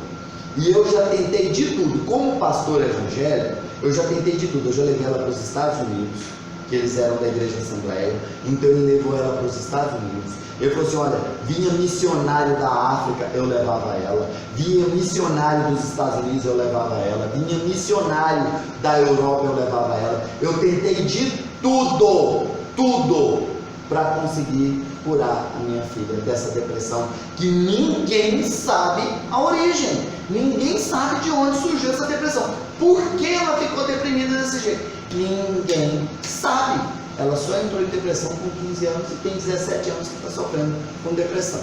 E eu já tentei de tudo. Como pastor evangélico, eu já tentei de tudo. Eu já levei ela para os Estados Unidos, que eles eram da igreja Assembleia. Então ele levou ela para os Estados Unidos. Ele falou assim: olha, vinha missionário da África, eu levava ela. Vinha missionário dos Estados Unidos, eu levava ela. Vinha missionário da Europa, eu levava ela. Eu tentei de tudo para conseguir curar a minha filha dessa depressão, que ninguém sabe a origem, ninguém sabe de onde surgiu essa depressão, por que ela ficou deprimida desse jeito, ninguém sabe. Ela só entrou em depressão com 15 anos e tem 17 anos que está sofrendo com depressão.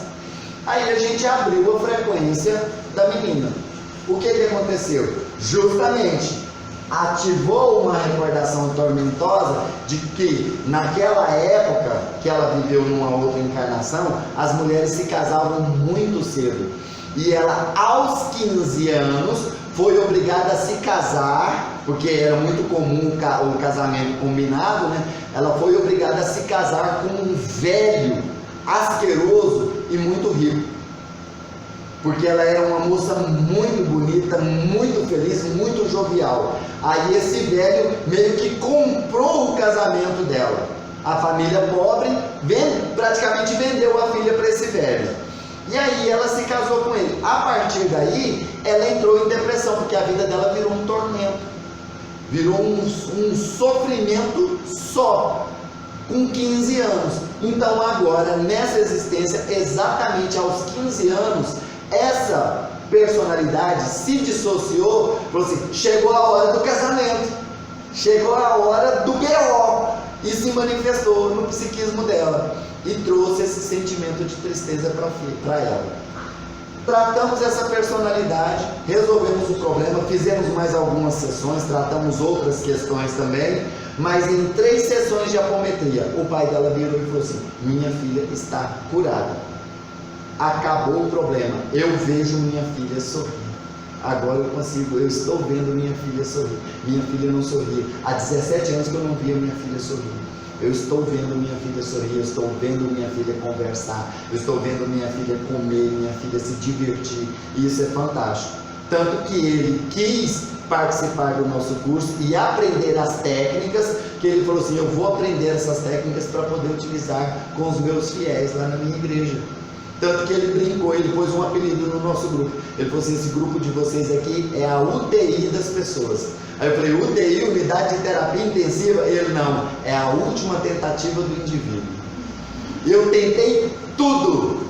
Aí a gente abriu a frequência da menina. O que aconteceu? Justamente ativou uma recordação tormentosa de que naquela época que ela viveu numa outra encarnação, as mulheres se casavam muito cedo. E ela, aos 15 anos, foi obrigada a se casar, porque era muito comum o casamento combinado, né? Ela foi obrigada a se casar com um velho, asqueroso e muito rico. Porque ela era uma moça muito bonita, muito feliz, muito jovial. Aí esse velho meio que comprou o casamento dela. A família pobre praticamente vendeu a filha para esse velho. E aí ela se casou com ele. A partir daí, ela entrou em depressão, porque a vida dela virou um tormento. Virou um sofrimento só, com 15 anos. Então agora, nessa existência, exatamente aos 15 anos, essa personalidade se dissociou, falou assim: chegou a hora do casamento, chegou a hora do BO, e se manifestou no psiquismo dela, e trouxe esse sentimento de tristeza para ela. Tratamos essa personalidade, resolvemos o problema, fizemos mais algumas sessões, tratamos outras questões também, mas em 3 sessões de apometria, o pai dela virou e falou assim: minha filha está curada. Acabou o problema, eu vejo minha filha sorrir. Agora eu estou vendo minha filha sorrir. Minha filha não sorria. Há 17 anos que eu não via minha filha sorrir. Eu estou vendo minha filha sorrir, eu estou vendo minha filha conversar, eu estou vendo minha filha comer, minha filha se divertir. E isso é fantástico. Tanto que ele quis participar do nosso curso e aprender as técnicas, que ele falou assim: eu vou aprender essas técnicas para poder utilizar com os meus fiéis lá na minha igreja. Tanto que ele brincou, ele pôs um apelido no nosso grupo. Ele falou assim: esse grupo de vocês aqui é a UTI das pessoas. Aí eu falei: UTI, unidade de terapia intensiva? Ele: não, é a última tentativa do indivíduo. Eu tentei tudo.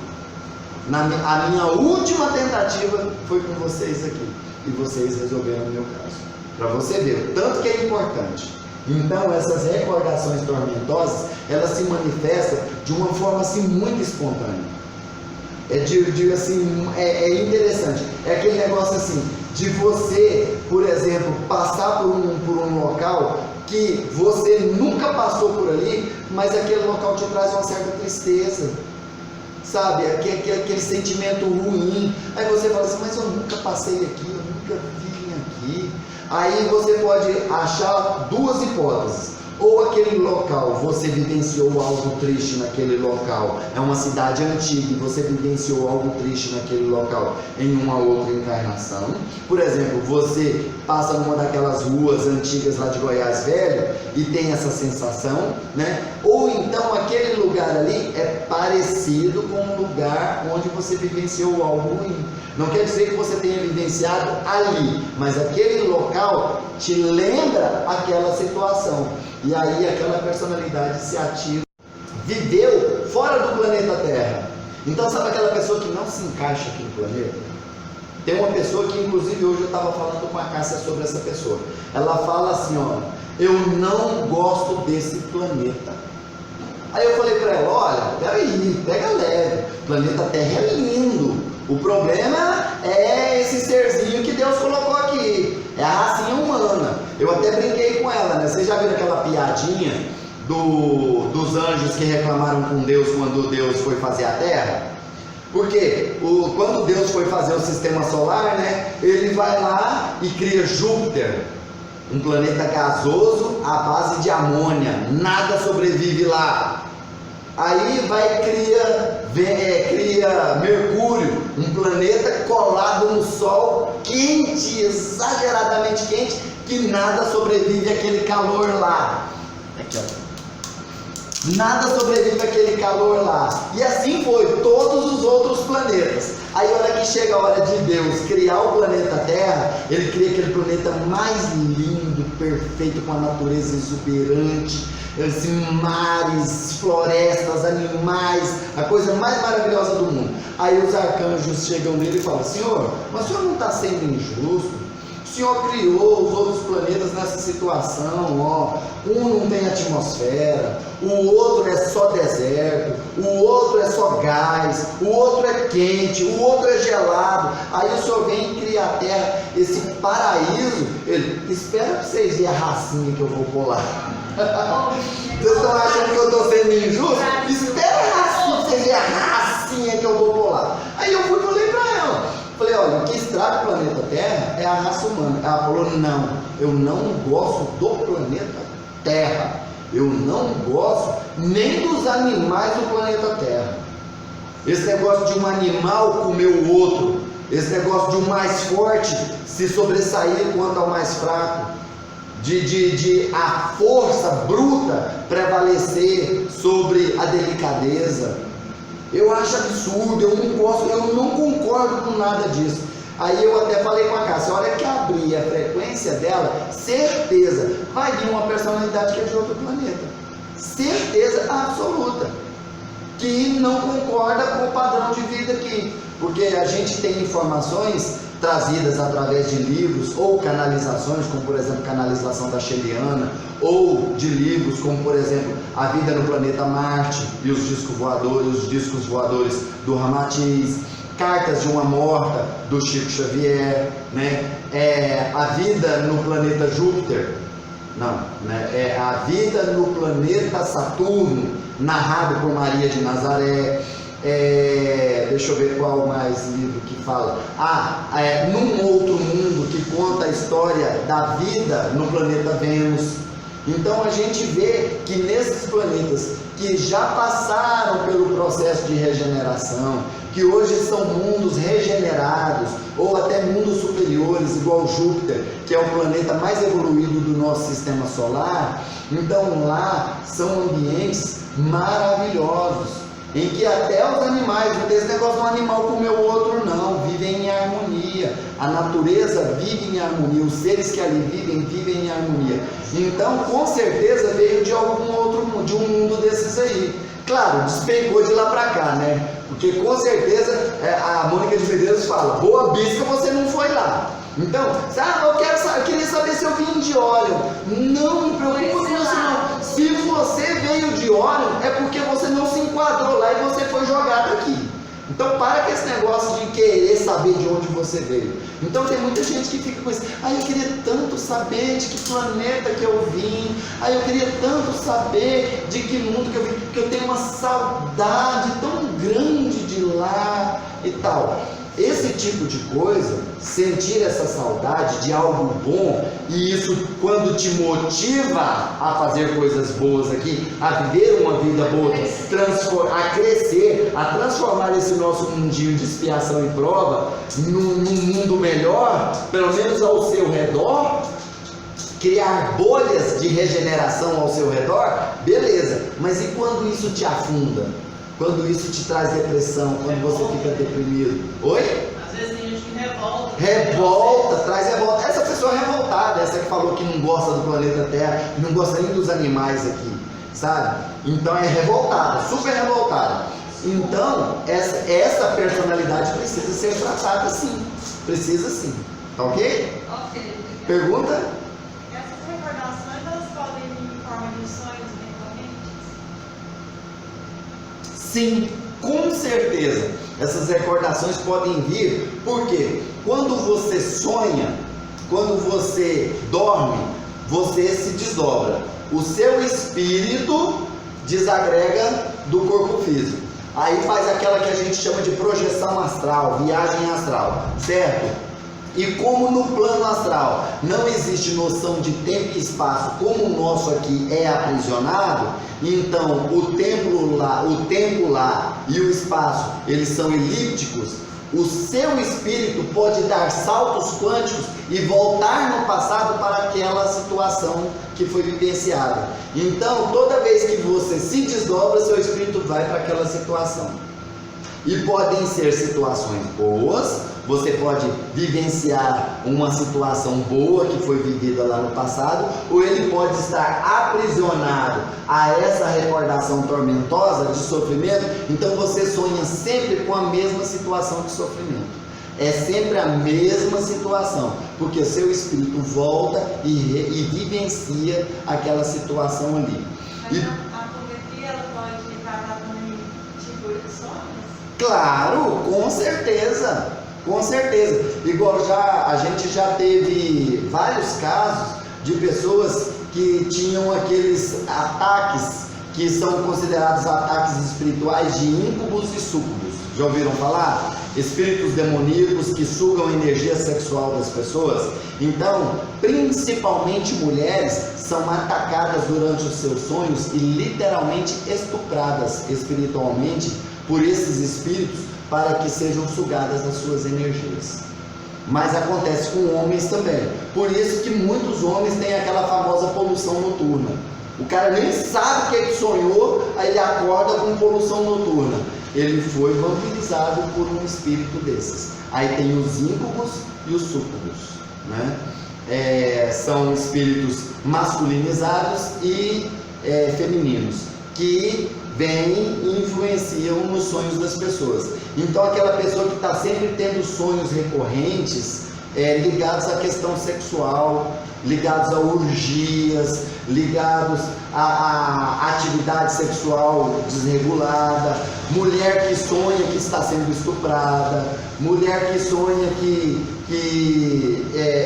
A minha última tentativa foi com vocês aqui. E vocês resolveram o meu caso. Para você ver, tanto que é importante. Então essas recordações tormentosas, elas se manifestam de uma forma assim muito espontânea. É interessante. É aquele negócio assim, de você, por exemplo, passar por um local que você nunca passou por ali, mas aquele local te traz uma certa tristeza. sabe? Aquele sentimento ruim. Aí você fala assim, mas eu nunca passei aqui, eu nunca vim aqui. Aí você pode achar duas hipóteses. Ou aquele local, você vivenciou algo triste naquele local, é uma cidade antiga e você vivenciou algo triste naquele local em uma outra encarnação. Por exemplo, você passa numa daquelas ruas antigas lá de Goiás Velho e tem essa sensação, né? Ou então aquele lugar ali é parecido com um lugar onde você vivenciou algo ruim. Não quer dizer que você tenha vivenciado ali, mas aquele local te lembra aquela situação. E aí aquela personalidade se ativa. Viveu fora do planeta Terra. Então sabe aquela pessoa que não se encaixa aqui no planeta? Tem uma pessoa que inclusive hoje eu estava falando com a Cássia sobre essa pessoa. Ela fala assim, ó, eu não gosto desse planeta. Aí eu falei para ela, olha, peraí, pega leve, o planeta Terra é lindo. O problema é esse serzinho que Deus colocou aqui, é a racinha humana. Eu até brinquei com ela, né? Vocês já viram aquela piadinha dos anjos que reclamaram com Deus quando Deus foi fazer a Terra? Porque quando Deus foi fazer o sistema solar, né? Ele vai lá e cria Júpiter, um planeta gasoso à base de amônia, nada sobrevive lá. Aí vai cria Mercúrio, um planeta colado no Sol, quente, exageradamente quente, que nada sobrevive àquele calor lá. Aqui, ó. Nada sobrevive àquele calor lá. E assim foi todos os outros planetas. Aí a hora que chega a hora de Deus criar o planeta Terra, Ele cria aquele planeta mais lindo, perfeito, com a natureza exuberante, assim, mares, florestas, animais, a coisa mais maravilhosa do mundo. Aí os arcanjos chegam nele e falam, Senhor, mas o Senhor não está sendo injusto? O Senhor criou os outros planetas nessa situação, ó. Um não tem atmosfera, o outro é só deserto, o outro é só gás, o outro é quente, o outro é gelado. Aí o Senhor vem e cria a Terra, esse paraíso. Ele, espera para vocês verem a racinha que eu vou pular. Vocês estão achando que eu estou sendo injusto? Espera a racinha para vocês verem a racinha que eu vou pular. Aí eu fui e falei para ela. Falei, olha, o que estraga o planeta Terra é a raça humana. Ela falou, não, eu não gosto do planeta Terra. Eu não gosto nem dos animais do planeta Terra. Esse negócio de um animal comer o outro, esse negócio de um mais forte se sobressair quanto ao mais fraco, de a força bruta prevalecer sobre a delicadeza. Eu acho absurdo, eu não gosto, eu não concordo com nada disso. Aí eu até falei com a Cássia, a hora que abrir a frequência dela, certeza, vai vir uma personalidade que é de outro planeta. Certeza absoluta. Que não concorda com o padrão de vida aqui. Porque a gente tem informações trazidas através de livros ou canalizações, como por exemplo canalização da Sheliana, ou de livros como por exemplo A Vida no Planeta Marte e os discos voadores do Ramatiz, Cartas de uma Morta do Chico Xavier, né? A Vida no Planeta Júpiter, não, né? A Vida no Planeta Saturno, narrado por Maria de Nazaré. Deixa eu ver qual mais livro que fala. Num Outro Mundo, que conta a história da vida no planeta Vênus. Então a gente vê que nesses planetas que já passaram pelo processo de regeneração, que hoje são mundos regenerados, ou até mundos superiores, igual Júpiter, que é o planeta mais evoluído do nosso sistema solar, então lá são ambientes maravilhosos, em que até os animais, não tem esse negócio de um animal comer o outro, não, vivem em harmonia. A natureza vive em harmonia, os seres que ali vivem em harmonia. Então, com certeza, veio de algum outro mundo, de um mundo desses aí. Claro, despencou de lá pra cá, né? Porque com certeza a Mônica de Medeiros fala, Boa Bisca, você não foi lá. Então, eu queria saber se eu vim de Órion. Não me preocupe com isso não. Se você veio de Órion, é porque você não se enquadrou lá e você foi jogado aqui. Então para com esse negócio de querer saber de onde você veio. Então tem muita gente que fica com isso. Eu queria tanto saber de que planeta que eu vim. Eu queria tanto saber de que mundo que eu vim. Porque eu tenho uma saudade tão grande de lá e tal. Esse tipo de coisa, sentir essa saudade de algo bom, e isso quando te motiva a fazer coisas boas aqui, a viver uma vida boa, a crescer, a transformar esse nosso mundinho de expiação e prova num mundo melhor, pelo menos ao seu redor, criar bolhas de regeneração ao seu redor, beleza, mas e quando isso te afunda? Quando isso te traz depressão, quando você fica deprimido? Oi? Às vezes tem gente que revolta. Revolta, traz revolta. Essa pessoa é revoltada, essa que falou que não gosta do planeta Terra, não gosta nem dos animais aqui, sabe? Então é revoltada, super revoltada. Então, essa personalidade precisa ser tratada sim. Precisa sim. Tá ok? Ok. Pergunta? Essas recordações, elas podem vir em forma de sonhos recorrentes? Sim, com certeza. Essas recordações podem vir, porque quando você sonha, quando você dorme, você se desdobra. O seu espírito desagrega do corpo físico. Aí faz aquela que a gente chama de projeção astral, viagem astral, certo? E como no plano astral não existe noção de tempo e espaço, como o nosso aqui é aprisionado, então o tempo lá e o espaço, eles são elípticos. O seu espírito pode dar saltos quânticos e voltar no passado para aquela situação que foi vivenciada. Então, toda vez que você se desdobra, seu espírito vai para aquela situação. E podem ser situações boas, você pode vivenciar uma situação boa que foi vivida lá no passado, ou ele pode estar aprisionado a essa recordação tormentosa de sofrimento. Então você sonha sempre com a mesma situação de sofrimento. É sempre a mesma situação, porque seu espírito volta e vivencia aquela situação ali. Mas a apometria, ela pode acabar também tipo de sonhos? Claro, com certeza, com certeza. Igual a gente já teve vários casos de pessoas que tinham aqueles ataques que são considerados ataques espirituais de íncubos e súcubos. Já ouviram falar? Espíritos demoníacos que sugam a energia sexual das pessoas. Então, principalmente mulheres são atacadas durante os seus sonhos e literalmente estupradas espiritualmente por esses espíritos para que sejam sugadas as suas energias. Mas acontece com homens também. Por isso que muitos homens têm aquela famosa poluição noturna. O cara nem sabe o que sonhou, aí ele acorda com poluição noturna. Ele foi vampirizado por um espírito desses. Aí tem os íncubos e os súcubos, né? São espíritos masculinizados e femininos, que vêm e influenciam nos sonhos das pessoas. Então aquela pessoa que está sempre tendo sonhos recorrentes, ligados à questão sexual, ligados a orgias, ligados a atividade sexual desregulada, mulher que sonha que está sendo estuprada, mulher que sonha que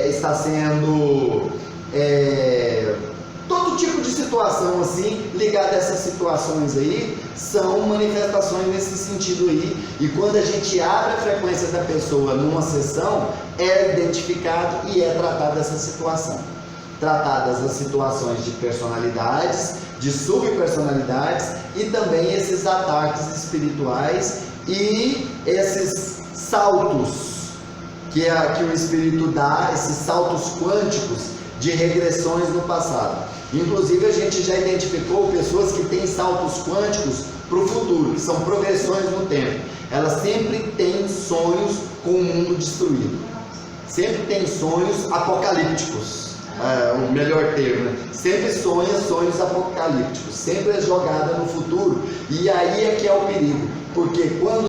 está sendo todo tipo de situação assim, ligada a essas situações aí, são manifestações nesse sentido aí. E quando a gente abre a frequência da pessoa numa sessão, é identificado e é tratada essa situação. Tratadas as situações de personalidades, de subpersonalidades e também esses ataques espirituais e esses saltos que o espírito dá, esses saltos quânticos de regressões no passado. Inclusive a gente já identificou pessoas que têm saltos quânticos para o futuro, que são progressões no tempo. Elas sempre têm sonhos com o mundo destruído, sempre têm sonhos apocalípticos, o melhor termo, né? Sempre sonha sonhos apocalípticos, sempre é jogada no futuro. E aí é que é o perigo, porque quando